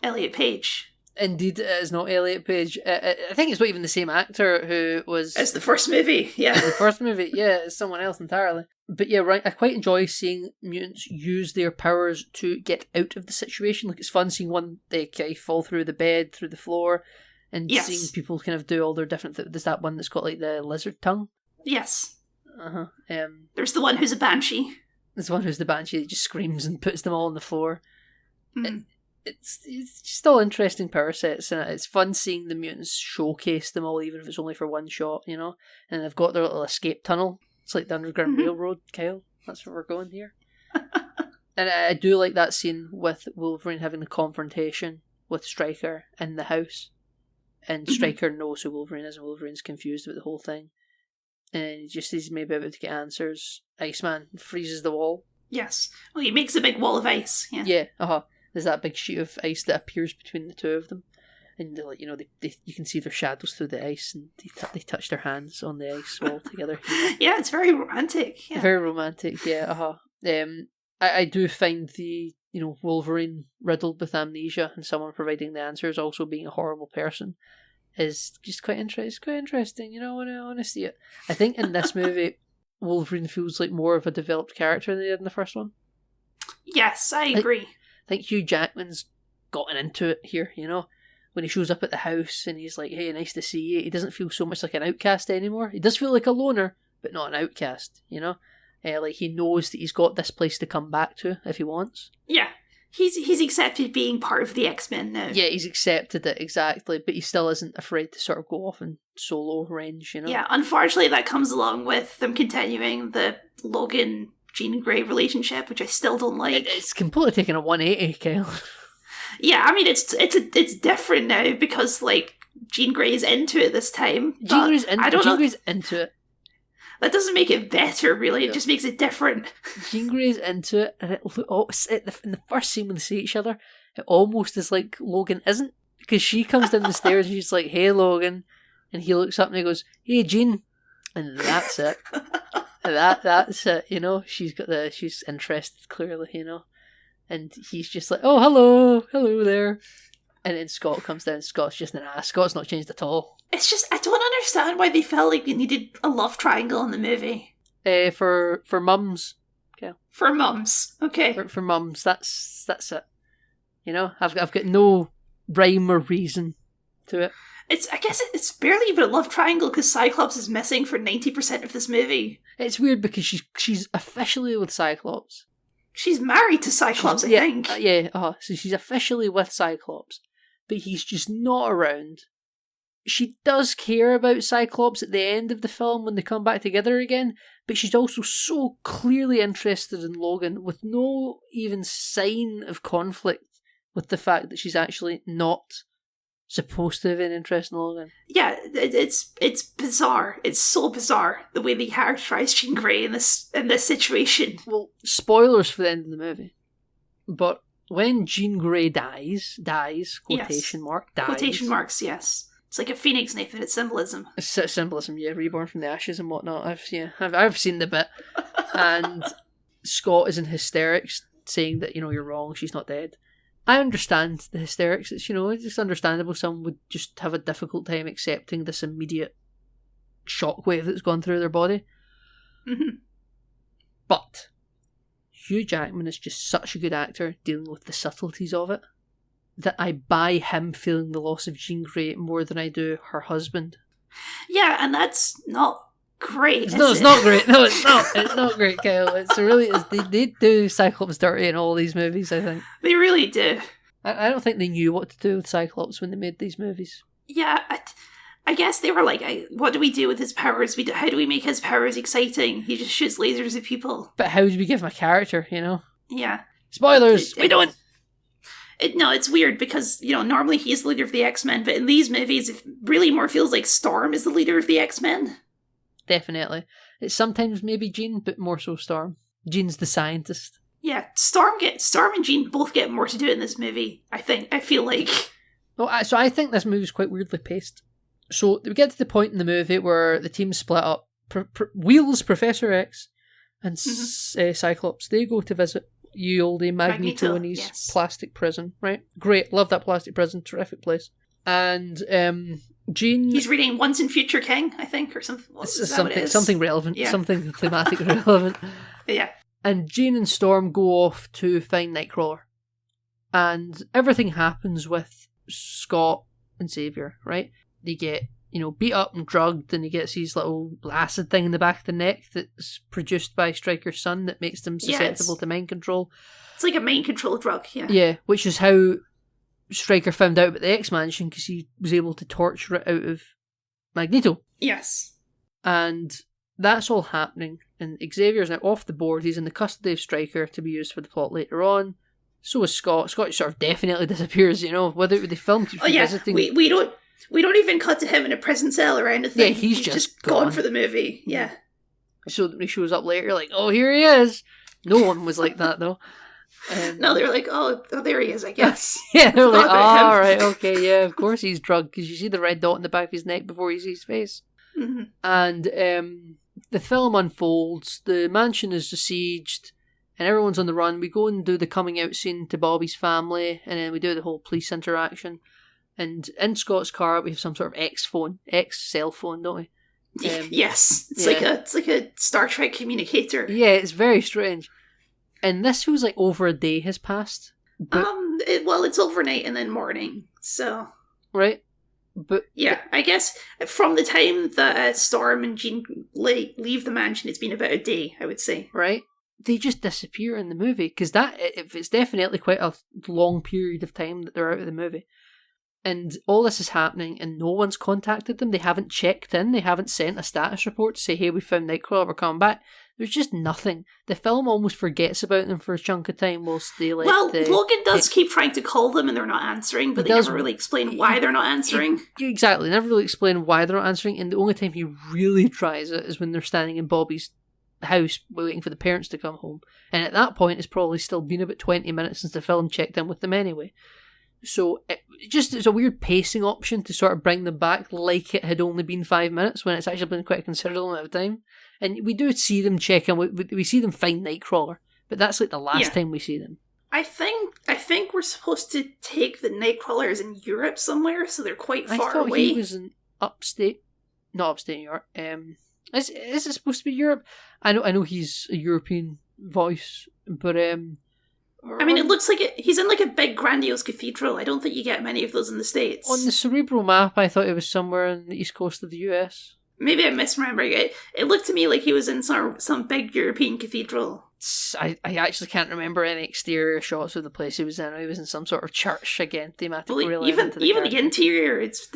Elliot Page. Indeed, it is not Elliot Page. I think it's not even the same actor who was... It's the first movie, yeah. The first movie, yeah, it's someone else entirely. But yeah, right, I quite enjoy seeing mutants use their powers to get out of the situation. Like, it's fun seeing one, they kind of fall through the bed, through the floor, and seeing people kind of do all their different... There's that one that's got, like, the lizard tongue. Yes. Uh-huh. There's the one who's a banshee. There's one who's the banshee that just screams and puts them all on the floor. It's just all interesting power sets, and it's fun seeing the mutants showcase them all, even if it's only for one shot, you know? And they've got their little escape tunnel. It's like the Underground Railroad, Kyle. That's where we're going here. And I do like that scene with Wolverine having the confrontation with Stryker in the house. And Stryker knows who Wolverine is, and Wolverine's confused about the whole thing. And he just he's maybe about to get answers. Iceman freezes the wall. Yes. Well, he makes a big wall of ice. Yeah, There's that big sheet of ice that appears between the two of them. And they're like, you know, they you can see their shadows through the ice, and they touch their hands on the ice wall together. You know? Yeah, it's very romantic. Yeah. Very romantic, yeah. I do find the, you know, Wolverine riddled with amnesia and someone providing the answers also being a horrible person is just quite interesting, you know, I want to see it. I think in this movie, Wolverine feels like more of a developed character than he did in the first one. Yes, I agree. I think Hugh Jackman's gotten into it here, you know? When he shows up at the house and he's like, hey, nice to see you, he doesn't feel so much like an outcast anymore. He does feel like a loner, but not an outcast, you know? Like, he knows that he's got this place to come back to if he wants. Yeah. He's accepted being part of the X-Men now. Yeah, he's accepted it, exactly, but he still isn't afraid to sort of go off in solo range, you know? Yeah, unfortunately that comes along with them continuing the Logan Jean Grey relationship, which I still don't like. It's completely taken a 180, Kyle. Yeah, I mean, it's different now because, like, Jean Grey's into it this time. Jean Grey's into it. That doesn't make it better, really. It just makes it different. Jean Grey's into it, and in the first scene when they see each other, it almost is like Logan isn't, because she comes down the stairs and she's like, hey, Logan, and he looks up and he goes, hey, Jean, and that's it. That's it, you know? She's interested, clearly, you know? And he's just like, oh, hello there. And then Scott comes down. Scott's just an ass. Scott's not changed at all. It's just, I don't understand why they felt like they needed a love triangle in the movie. For mums. Okay. For mums. Okay. For mums. That's it. You know, I've got no rhyme or reason to it. I guess it's barely even a love triangle because Cyclops is missing for 90% of this movie. It's weird because she's officially with Cyclops. She's married to Cyclops, I think. So she's officially with Cyclops, but he's just not around. She does care about Cyclops at the end of the film when they come back together again, but she's also so clearly interested in Logan with no even sign of conflict with the fact that she's actually not supposed to have an interest in Logan. Yeah, it's bizarre. It's so bizarre the way they characterize Jean Grey in this situation. Well, spoilers for the end of the movie, but when Jean Grey dies, quotation marks, yes. It's like a phoenix knife and its symbolism. It's symbolism, yeah, reborn from the ashes and whatnot. I've seen the bit, and Scott is in hysterics, saying that you're wrong. She's not dead. I understand the hysterics. It's it's understandable. Someone would just have a difficult time accepting this immediate shockwave that's gone through their body. Mm-hmm. But Hugh Jackman is just such a good actor dealing with the subtleties of it that I buy him feeling the loss of Jean Grey more than I do her husband. Yeah, and that's not great. It's not great. No, it's not. It's not great, Kyle. It's really is. They do Cyclops dirty in all these movies, I think. They really do. I don't think they knew what to do with Cyclops when they made these movies. Yeah, I guess they were like, what do we do with his powers? How do we make his powers exciting? He just shoots lasers at people. But how do we give him a character, Yeah. Spoilers! We don't! It's weird because, normally he's the leader of the X-Men, but in these movies, it really more feels like Storm is the leader of the X-Men. Definitely. It's sometimes maybe Jean, but more so Storm. Jean's the scientist. Yeah, Storm and Jean both get more to do in this movie, I feel like. Well, so I think this movie's quite weirdly paced. So we get to the point in the movie where the team split up. Wheels, Professor X, and Cyclops, they go to visit Magneto in his plastic prison, right? Great, love that plastic prison, terrific place. And Jean... He's reading Once and Future King, I think, or something. Something relevant, something thematically relevant. Yeah. And Jean and Storm go off to find Nightcrawler. And everything happens with Scott and Xavier, right? They get, beat up and drugged, and he gets his little acid thing in the back of the neck that's produced by Stryker's son that makes them susceptible to mind control. It's like a mind control drug, yeah. Yeah, which is how Stryker found out about the X-Mansion, because he was able to torture it out of Magneto. Yes. And that's all happening, and Xavier's now off the board. He's in the custody of Stryker to be used for the plot later on. So is Scott. Scott sort of definitely disappears, whether the film keeps revisiting... We don't even cut to him in a prison cell or anything. Yeah, he's just gone for the movie. Yeah. So when he shows up later, like, oh, here he is. No one was like that, though. No, they were like, oh, there he is, I guess. Yeah, they're like, all right, okay, yeah, of course he's drugged, because you see the red dot in the back of his neck before you see his face. Mm-hmm. And the film unfolds, the mansion is besieged, and everyone's on the run. We go and do the coming out scene to Bobby's family, and then we do the whole police interaction. And in Scott's car, we have some sort of X cell phone, don't we? Yes, it's like a Star Trek communicator. Yeah, it's very strange. And this feels like over a day has passed. But, it's overnight and then morning, so... Right? But yeah, I guess from the time that Storm and Jean leave the mansion, it's been about a day, I would say. Right? They just disappear in the movie, because it's definitely quite a long period of time that they're out of the movie. And all this is happening, and no one's contacted them. They haven't checked in. They haven't sent a status report to say, hey, we found Nightcrawler, we're coming back. There's just nothing. The film almost forgets about them for a chunk of time whilst they let Logan does keep trying to call them and they're not answering, but they never really explain why they're not answering. Exactly. They never really explain why they're not answering, and the only time he really tries it is when they're standing in Bobby's house waiting for the parents to come home. And at that point, it's probably still been about 20 minutes since the film checked in with them anyway. So it's a weird pacing option to sort of bring them back like it had only been 5 minutes when it's actually been quite a considerable amount of time. And we do see them check in, we see them find Nightcrawler, but that's like the last time we see them. I think we're supposed to take the Nightcrawlers in Europe somewhere, so they're quite far away. I thought he was in not upstate New York. Is it supposed to be Europe? I know he's a European voice, but I mean, it looks like he's in like a big grandiose cathedral. I don't think you get many of those in the States. On the Cerebral map, I thought it was somewhere on the east coast of the US. Maybe I'm misremembering it. It looked to me like he was in some big European cathedral. I actually can't remember any exterior shots of the place he was in. He was in some sort of church again, thematically relevant to the even the interior, it's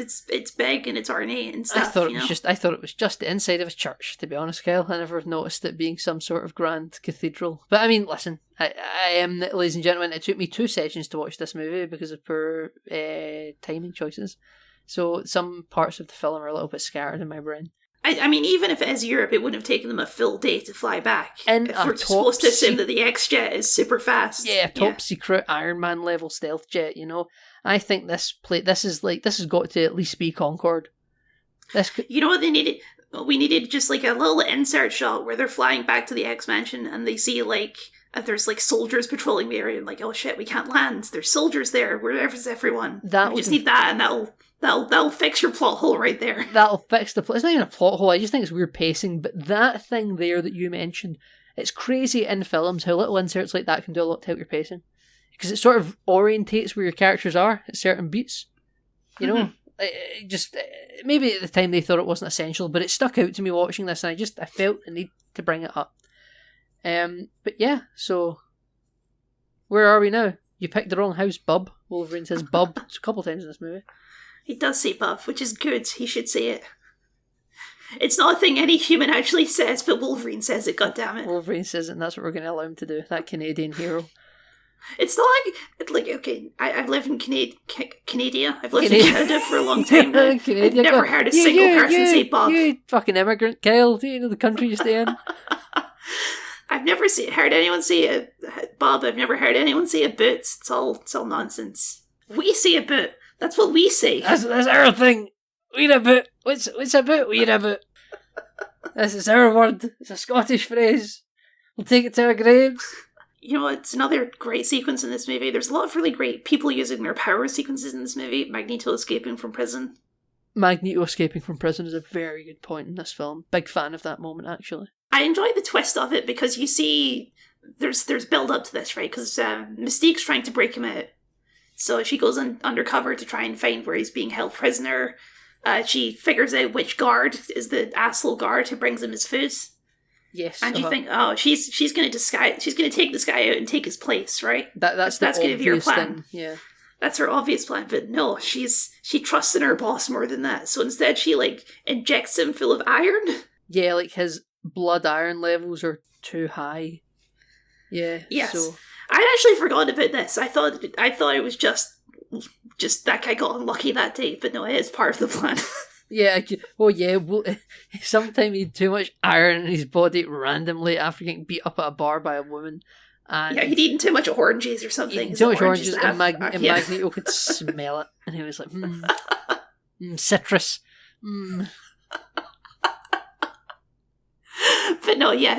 big and it's ornate and stuff. I thought it was just the inside of a church. To be honest, Kyle, I never noticed it being some sort of grand cathedral. But I mean, listen, I am, ladies and gentlemen, it took me 2 sessions to watch this movie because of poor timing choices. So some parts of the film are a little bit scattered in my brain. I mean, even if it is Europe, it wouldn't have taken them a full day to fly back. In if a we're supposed to assume that the X-Jet is super fast. Yeah, top secret Iron Man level stealth jet, you know. I think this has got to at least be Concorde. You know what they needed? We needed just like a little insert shot where they're flying back to the X-Mansion and they see like there's like soldiers patrolling the area and like, oh shit, we can't land. There's soldiers there. Where's everyone? We just need that, and that'll fix your plot hole right there. That'll fix the plot. It's not even a plot hole. I just think it's weird pacing. But that thing there that you mentioned, it's crazy in films how little inserts like that can do a lot to help your pacing, because it sort of orientates where your characters are at certain beats. You know, it just maybe at the time they thought it wasn't essential, but it stuck out to me watching this, and I felt the need to bring it up. But yeah, so where are we now? You picked the wrong house, bub. Wolverine says bub a couple times in this movie. He does say bub, which is good. He should say it. It's not a thing any human actually says, but Wolverine says it, goddammit. Wolverine says it, and that's what we're going to allow him to do. That Canadian hero. It's not like okay, I've lived in Canada. I've lived in Canada for a long time now. I've never heard a single person say bub. You fucking immigrant, Kyle. Do you know the country you stay in? I've never heard anyone say a bub. I've never heard anyone say a boot. It's all nonsense. We say a boot. That's what we say. That's our thing. We're a boot. What's a boot? We're a boot. This is our word. It's a Scottish phrase. We'll take it to our graves. You know, it's another great sequence in this movie. There's a lot of really great people using their power sequences in this movie. Magneto escaping from prison. Magneto escaping from prison is a very good point in this film. Big fan of that moment, actually. I enjoy the twist of it because you see there's build up to this, right? Because Mystique's trying to break him out. So she goes undercover to try and find where he's being held prisoner. She figures out which guard is the asshole guard who brings him his food. Yes. And you think, oh, she's going to take this guy out and take his place, right? That's going to be her plan. Thing. Yeah. That's her obvious plan, but no, she trusts in her boss more than that. So instead she like injects him full of iron. Yeah, like his blood iron levels are too high. Yeah. Yes. So I'd actually forgotten about this. I thought it was just that guy got unlucky that day, but no, it is part of the plan. Yeah, well, sometime he had too much iron in his body randomly after getting beat up at a bar by a woman. And yeah, he'd eaten too much oranges or something. Too much oranges, and Magneto could smell it, and he was like, citrus. But no, yeah,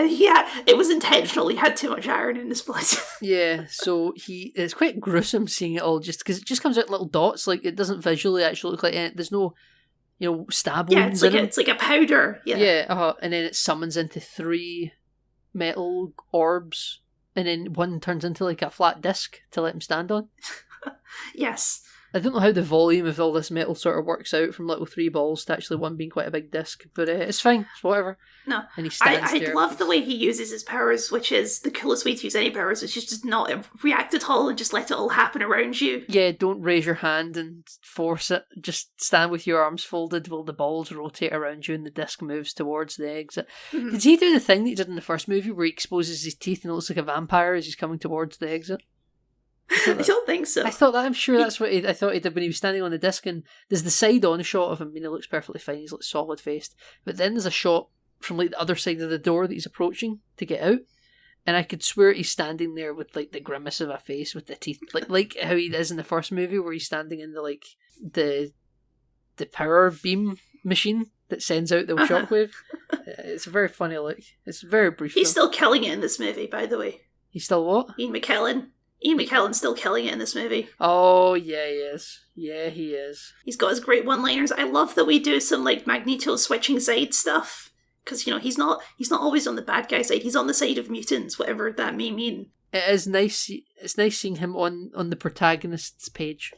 it was intentional. He had too much iron in his blood. Yeah, so it's quite gruesome seeing it all, just because it just comes out in little dots. Like, it doesn't visually actually look like it. There's no, stab wounds in him. It's like a powder. Yeah. Yeah, and then it summons into 3 metal orbs, and then one turns into like a flat disc to let him stand on. Yes. I don't know how the volume of all this metal sort of works out from little 3 balls to actually one being quite a big disc, but it's fine, it's whatever. No, and he stands I love the way he uses his powers, which is the coolest way to use any powers, which is just not react at all and just let it all happen around you. Yeah, don't raise your hand and force it. Just stand with your arms folded while the balls rotate around you and the disc moves towards the exit. Mm-hmm. Did he do the thing that he did in the first movie where he exposes his teeth and it looks like a vampire as he's coming towards the exit? I don't think so. I thought that. I'm sure that's what I thought he did when he was standing on the disc. And there's the side-on shot of him. I mean, it looks perfectly fine. He's like solid faced. But then there's a shot from like the other side of the door that he's approaching to get out, and I could swear he's standing there with like the grimace of a face with the teeth, like how he is in the first movie where he's standing in the power beam machine that sends out the shockwave. It's a very funny look. It's very brief. He's still killing it in this movie, by the way. He's still what? Ian McKellen's still killing it in this movie. Oh, yeah, he is. Yeah, he is. He's got his great one-liners. I love that we do some, like, Magneto switching side stuff. Because, he's not always on the bad guy side. He's on the side of mutants, whatever that may mean. It is nice. It's nice seeing him on the protagonist's page.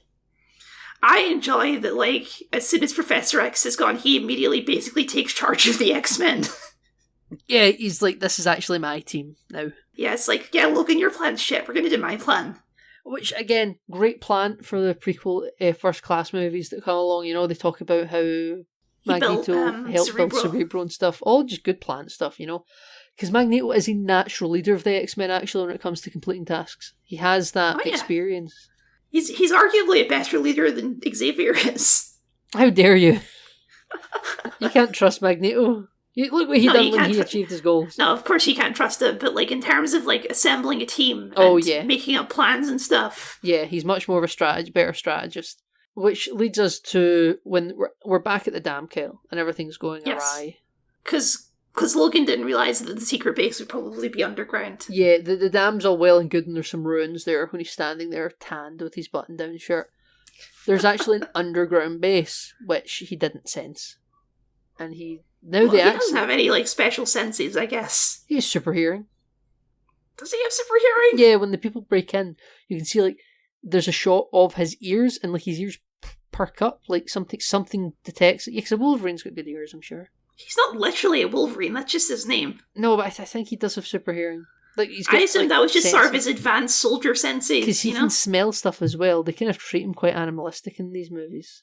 I enjoy that, like, as soon as Professor X is gone, he immediately basically takes charge of the X-Men. Yeah, he's like, this is actually my team now. Yeah, it's like, yeah, Logan, your plan's shit. We're going to do my plan. Which, again, great plan for the prequel First Class movies that come along. They talk about how Magneto helped build Cerebro and stuff. All just good plan stuff, Because Magneto is a natural leader of the X-Men, actually, when it comes to completing tasks. He has that experience. He's arguably a better leader than Xavier is. How dare you? You can't trust Magneto. Look what he No, done you when can't he achieved his goals. No, of course you can't trust him, but like in terms of like assembling a team Oh, and yeah. making up plans and stuff. Yeah, he's much more of a better strategist. Which leads us to when we're back at the dam, Kale, and everything's going awry. Because Logan didn't realise that the secret base would probably be underground. Yeah, the dam's all well and good, and there's some ruins there when he's standing there tanned with his button-down shirt. There's actually an underground base, which he didn't sense. And he doesn't have any like special senses, I guess. He has super hearing. Does he have super hearing? Yeah, when the people break in, you can see like there's a shot of his ears, and like his ears perk up, like something detects it. Yeah, because a Wolverine's got good ears, I'm sure. He's not literally a Wolverine, that's just his name. No, but I think he does have super hearing. Like I assumed that was just sort of his advanced soldier senses. Because he can smell stuff as well. They kind of treat him quite animalistic in these movies.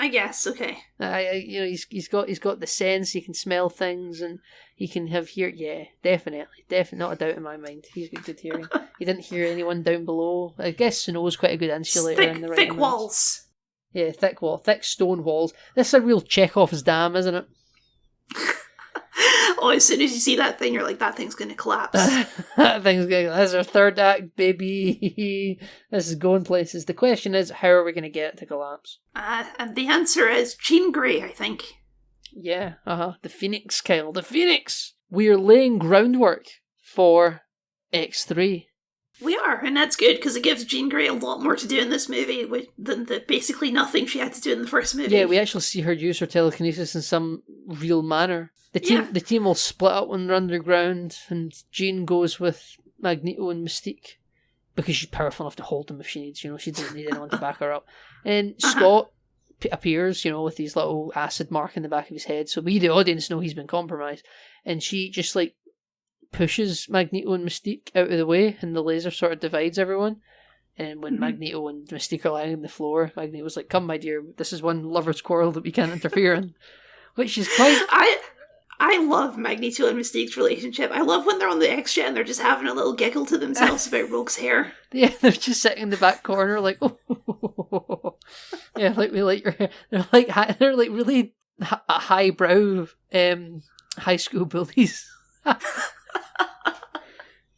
I guess, okay. He's got the sense. He can smell things, and he can have hear. Yeah, definitely, not a doubt in my mind. He's got good hearing. He didn't hear anyone down below. I guess Snow's quite a good insulator in the right thick moments. walls. Yeah, thick stone walls. This is a real Chekhov's dam, isn't it? Oh, as soon as you see that thing, you're like, that thing's going to collapse. That thing's going. That's our third act, baby. This is going places. The question is, how are we going to get it to collapse? And the answer is Jean Grey, I think. Yeah, the Phoenix, Kyle. The Phoenix! We are laying groundwork for X3. We are, and that's good, because it gives Jean Grey a lot more to do in this movie than the basically nothing she had to do in the first movie. Yeah, we actually see her use her telekinesis in some real manner. The team will split up when they're underground, and Jean goes with Magneto and Mystique, because she's powerful enough to hold them if she needs, she doesn't need anyone to back her up. And Scott appears, with his little acid mark in the back of his head, so we, the audience, know he's been compromised. And she just, pushes Magneto and Mystique out of the way, and the laser sort of divides everyone. And when Magneto and Mystique are lying on the floor, Magneto's like, "Come, my dear, this is one lover's quarrel that we can't interfere in." Which is quite... I love Magneto and Mystique's relationship. I love when they're on the X-Jet and they're just having a little giggle to themselves about Rogue's hair. Yeah, they're just sitting in the back corner like, oh. Yeah, like we like your hair. They're like really highbrow high school bullies.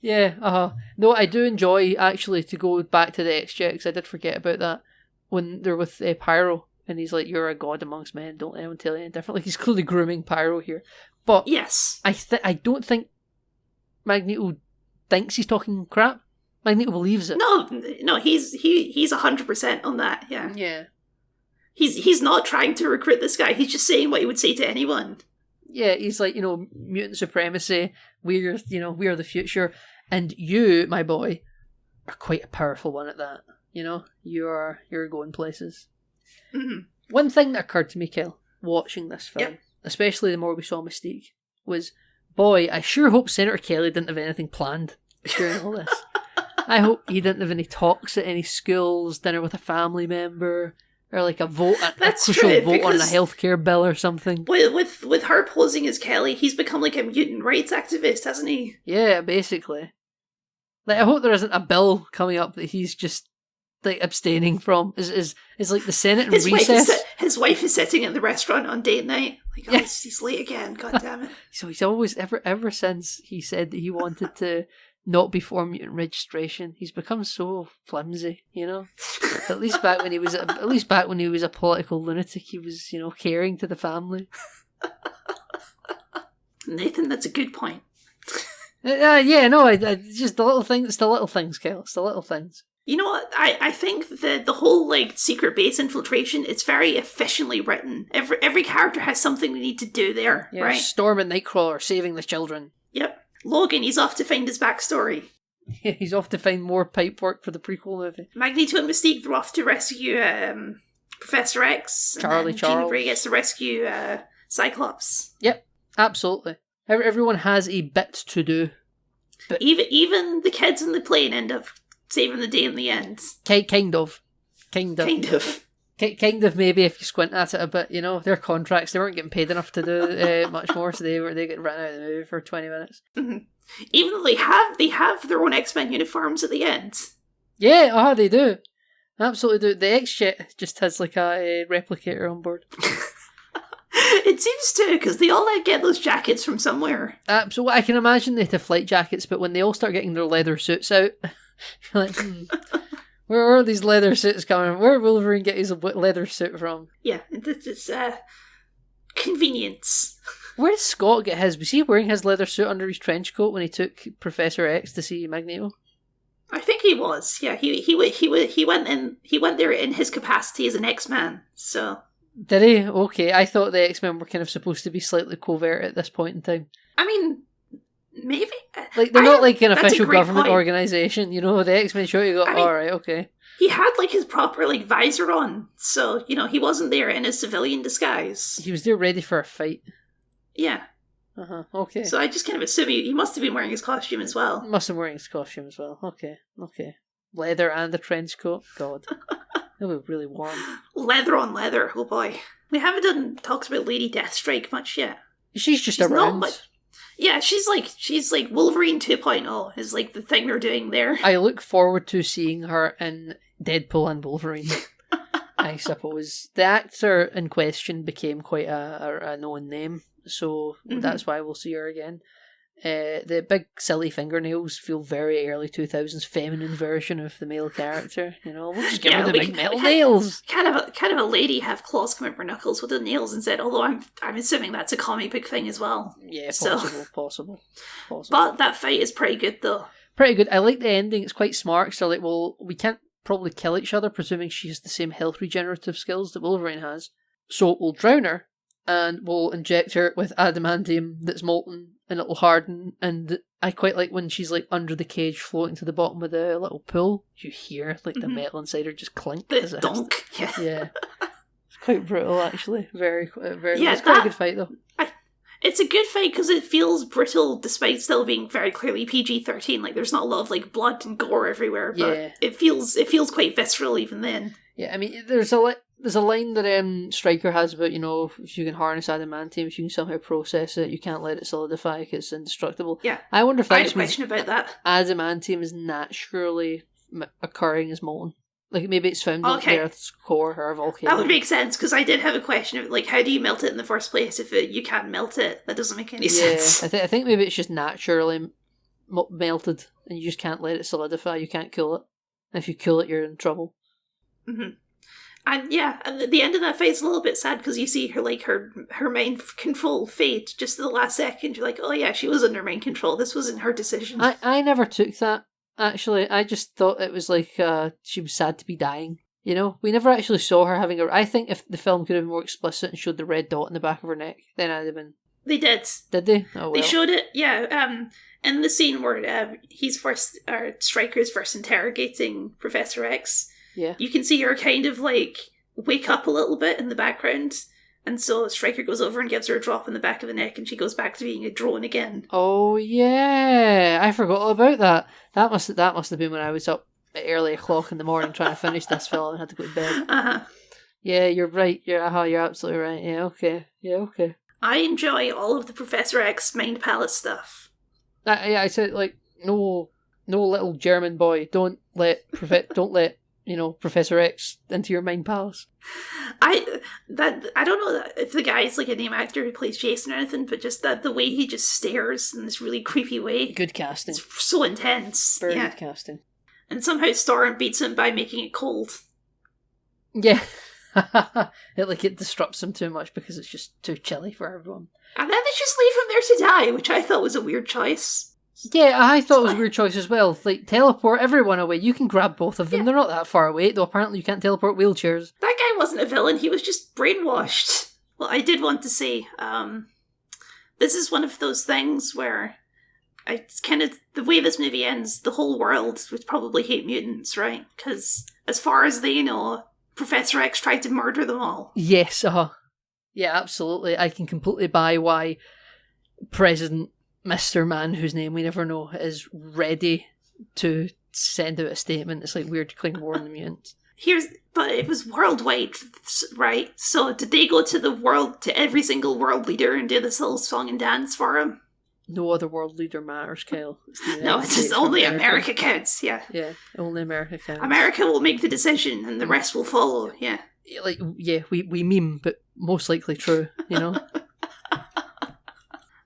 Yeah, No, I do enjoy, actually, to go back to the X-Jet, because I did forget about that, when they're with Pyro, and he's like, "You're a god amongst men, don't let anyone tell you any different." Like, he's clearly grooming Pyro here. But yes, I don't think Magneto thinks he's talking crap. Magneto believes it. No, he's 100% on that, yeah. Yeah. He's not trying to recruit this guy, he's just saying what he would say to anyone. Yeah, he's like, mutant supremacy, we're the future, and you, my boy, are quite a powerful one at that. You're going places. Mm-hmm. One thing that occurred to me, Kel, watching this film, especially the more we saw Mystique, was, boy, I sure hope Senator Kelly didn't have anything planned during all this. I hope he didn't have any talks at any schools, dinner with a family member, or like a crucial vote on a healthcare bill or something. With her posing as Kelly, he's become like a mutant rights activist, hasn't he? Yeah, basically. Like, I hope there isn't a bill coming up that he's just abstaining from. Is like the Senate in recess. His wife is sitting at the restaurant on date night. Like, he's late again. God damn it! So he's always ever since he said that he wanted to not be for mutant registration, he's become so flimsy. At least back when he was a political lunatic, he was caring to the family. Nathan, that's a good point. Just the little things. It's the little things, Kel. It's the little things. You know what? I think the whole secret base infiltration, it's very efficiently written. Every character has something they need to do there, right? Storm and Nightcrawler saving the children. Yep. Logan, he's off to find his backstory. Yeah, he's off to find more pipe work for the prequel movie. Magneto and Mystique, they're off to rescue Professor X. Charles. Jean Grey gets to rescue Cyclops. Yep, absolutely. Everyone has a bit to do. But even the kids in the plane end up saving the day in the end. Kind of. Kind of, maybe, if you squint at it a bit. Their contracts, they weren't getting paid enough to do much more, so they get ran out of the movie for 20 minutes. Mm-hmm. Even though they have their own X-Men uniforms at the end. Yeah, they do. Absolutely do. The X-Jet just has a replicator on board. It seems to, because they all get those jackets from somewhere. So I can imagine they have flight jackets, but when they all start getting their leather suits out, you're like, where are these leather suits coming from? Where did Wolverine get his leather suit from? Yeah, it's convenience. Where did Scott get his? Was he wearing his leather suit under his trench coat when he took Professor X to see Magneto? I think he was. Yeah, he went there in his capacity as an X-Man. So did he? Okay, I thought the X-Men were kind of supposed to be slightly covert at this point in time. I mean, maybe like they're not like an official government point. Organization. You know, the X-Men show you go, all right, okay. He had like his proper like visor on, so you know he wasn't there in his civilian disguise. He was there ready for a fight. Yeah. Okay. So I just kind of assume he must have been wearing his costume as well. Must have been wearing his costume as well. Okay. Leather and a trench coat. God. That would be really warm. Leather on leather. Oh boy. We haven't talked about Lady Deathstrike much yet. She's just around. Yeah, she's like Wolverine 2.0 is like the thing they're doing there. I look forward to seeing her in Deadpool and Wolverine. I suppose. The actor in question became quite a known name, so that's why we'll see her again. The big silly fingernails feel very early 2000s feminine version of the male character. You know, we'll just give her the big metal nails. Kind of a lady have claws come out her knuckles with the nails instead. Although I'm assuming that's a comic book thing as well. Yeah, possible. But that fight is pretty good though. Pretty good. I like the ending. It's quite smart. So like, well, we can't probably kill each other, presuming she has the same health regenerative skills that Wolverine has. So we'll drown her, and we'll inject her with adamantium that's molten, and it'll harden. And I quite like when she's like under the cage, floating to the bottom of the little pool. You hear like the metal inside her just clink. The donk. Yeah. It's quite brutal, actually. Very. Yeah, it's quite a good fight though. It's a good fight because it feels brittle despite still being very clearly PG-13. Like there's not a lot of like blood and gore everywhere, but it feels quite visceral even then. Yeah, I mean there's a line that Stryker has about, you know, if you can harness adamantium, if you can somehow process it, you can't let it solidify because it's indestructible. Yeah, I wonder if that's I had a question about that. Adamantium is naturally occurring as molten. Like maybe it's found at the Earth's core or a volcano. That would make sense because I did have a question of like, how do you melt it in the first place if you can't melt it? That doesn't make any sense. I think maybe it's just naturally melted and you just can't let it solidify. You can't cool it. And if you cool it, you're in trouble. Mm-hmm. And yeah, and the end of that fight is a little bit sad because you see her like her mind control fade just at the last second. You're like, oh yeah, she was under mind control. This wasn't her decision. I never took that. Actually, I just thought it was like she was sad to be dying. You know, we never actually saw her having I think if the film could have been more explicit and showed the red dot in the back of her neck, then I'd have been. They did. Did they? Oh well. They showed it. Yeah. In the scene where Stryker's first interrogating Professor X. Yeah. You can see her kind of like wake up a little bit in the background. And so Stryker goes over and gives her a drop in the back of the neck and she goes back to being a drone again. Oh yeah, I forgot all about that. That must have been when I was up at early o'clock in the morning trying to finish this film and had to go to bed. Yeah, you're right. You're absolutely right. Yeah, okay. I enjoy all of the Professor X Mind Palace stuff. I said like no little German boy. Don't let Professor X into your Mind Palace. I don't know if the guy's like a name actor who plays Jason or anything, but just that the way he just stares in this really creepy way. Good casting. It's so intense. Very good casting. And somehow Storm beats him by making it cold. Yeah. it disrupts him too much because it's just too chilly for everyone. And then they just leave him there to die, which I thought was a weird choice. Yeah, I thought it was a weird choice as well. Like, teleport everyone away. You can grab both of them. Yeah. They're not that far away, though apparently you can't teleport wheelchairs. That guy wasn't a villain. He was just brainwashed. Well, I did want to say, this is one of those things where it's kind of, the way this movie ends, the whole world would probably hate mutants, right? Because as far as they know, Professor X tried to murder them all. Yes, yeah, absolutely. I can completely buy why President Mr. Man, whose name we never know, is ready to send out a statement. It's like we're declaring war on the mutants. But it was worldwide, right? So did they go to every single world leader and do this little song and dance for him? No other world leader matters, Kyle. It's just only America counts, yeah. Yeah, only America counts. America will make the decision and the rest will follow, yeah. like, yeah, we meme, but most likely true, you know?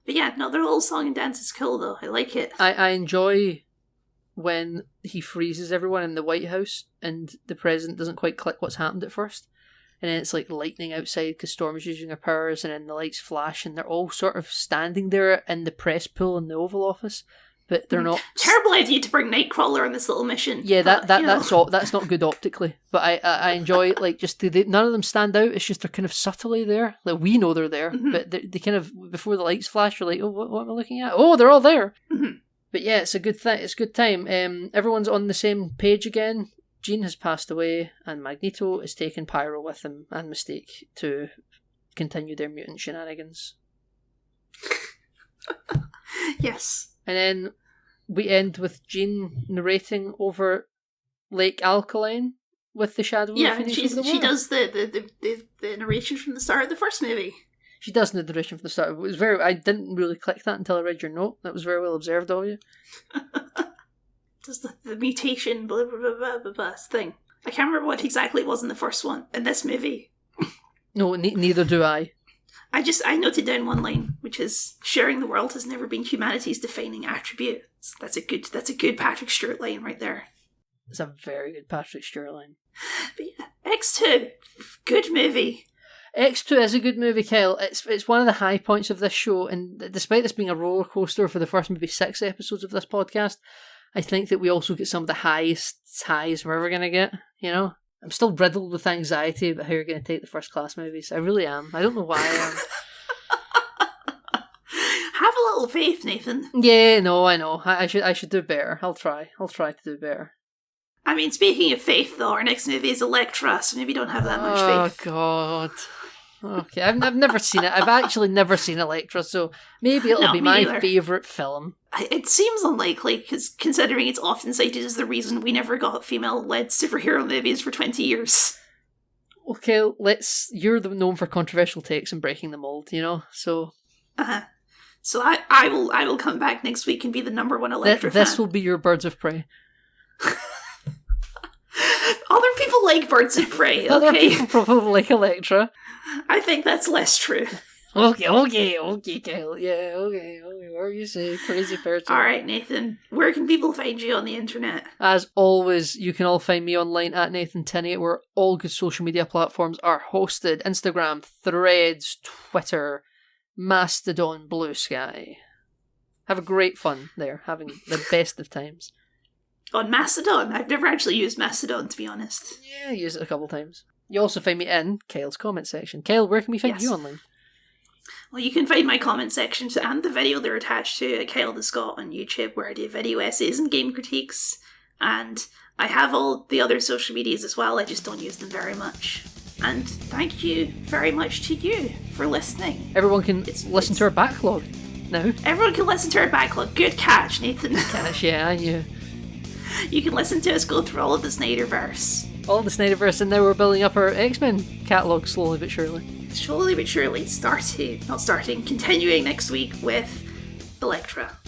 But yeah, no, their little song and dance is cool though. I like it. I enjoy when he freezes everyone in the White House and the president doesn't quite click what's happened at first. And then it's like lightning outside because Storm is using her powers, and then the lights flash and they're all sort of standing there in the press pool in the Oval Office, but they're not. Terrible idea to bring Nightcrawler on this little mission. Yeah, but, that's not good optically. But I enjoy like just none of them stand out. It's just they're kind of subtly there. Like we know they're there, but they kind of before the lights flash, you're like, oh, what am I looking at? Oh, they're all there. But yeah, it's a good thing. It's a good time. Everyone's on the same page again. Jean has passed away, and Magneto is taking Pyro with him and Mystique to continue their mutant shenanigans. Yes. And then we end with Jean narrating over Lake Alkaline with the Shadow of the Phoenix over the she water. does the narration from the start of the first movie. She does the narration from the start. It was I didn't really click that until I read your note. That was very well observed of you. Does the mutation blah blah blah blah blah blah thing. I can't remember what exactly it was in the first one. In this movie. No, neither do I. I noted down one line, which is sharing the world has never been humanity's defining attribute. That's a good Patrick Stewart line right there. It's a very good Patrick Stewart line. But yeah, X2, good movie. X2 is a good movie, Kyle. It's one of the high points of this show, and despite this being a roller coaster for the first maybe 6 episodes of this podcast, I think that we also get some of the highest highs we're ever going to get, you know? I'm still riddled with anxiety about how you're going to take the First Class movies. I really am. I don't know why I am. Have a little faith, Nathan. Yeah, no, I know. I should do better. I'll try to do better. I mean, speaking of faith, though, our next movie is Elektra, so maybe don't have that much faith. Oh, God. Okay, I've never seen it. I've actually never seen Elektra, so maybe it'll be my favourite film. It seems unlikely, because considering it's often cited as the reason we never got female-led superhero movies for 20 years. Okay, you're known for controversial takes and breaking the mold, you know, so... So I will come back next week and be the number one Elektra fan. This will be your Birds of Prey. Other people like Birds of Prey, okay? Other people probably like Elektra. I think that's less true. Okay, Kyle. Yeah, okay, whatever you say, crazy person. Alright, Nathan, where can people find you on the internet? As always, you can all find me online at Nathan Tinney, where all good social media platforms are hosted. Instagram, Threads, Twitter, Mastodon, Blue Sky. Have a great fun there, having the best of times. On Mastodon? I've never actually used Mastodon, to be honest. Yeah, I use it a couple times. You also find me in Kyle's comment section. Kyle, where can we find you online? Well, you can find my comment sections and the video they're attached to at Kyle the Scott on YouTube, where I do video essays and game critiques. And I have all the other social medias as well, I just don't use them very much. And thank you very much to you for listening. Everyone can listen to our backlog now. Everyone can listen to our backlog. Good catch, Nathan. Catch, yeah, I knew. You can listen to us go through all of the Snyderverse. All the Snyderverse, and now we're building up our X-Men catalogue slowly but surely. Slowly but surely, continuing next week with Elektra.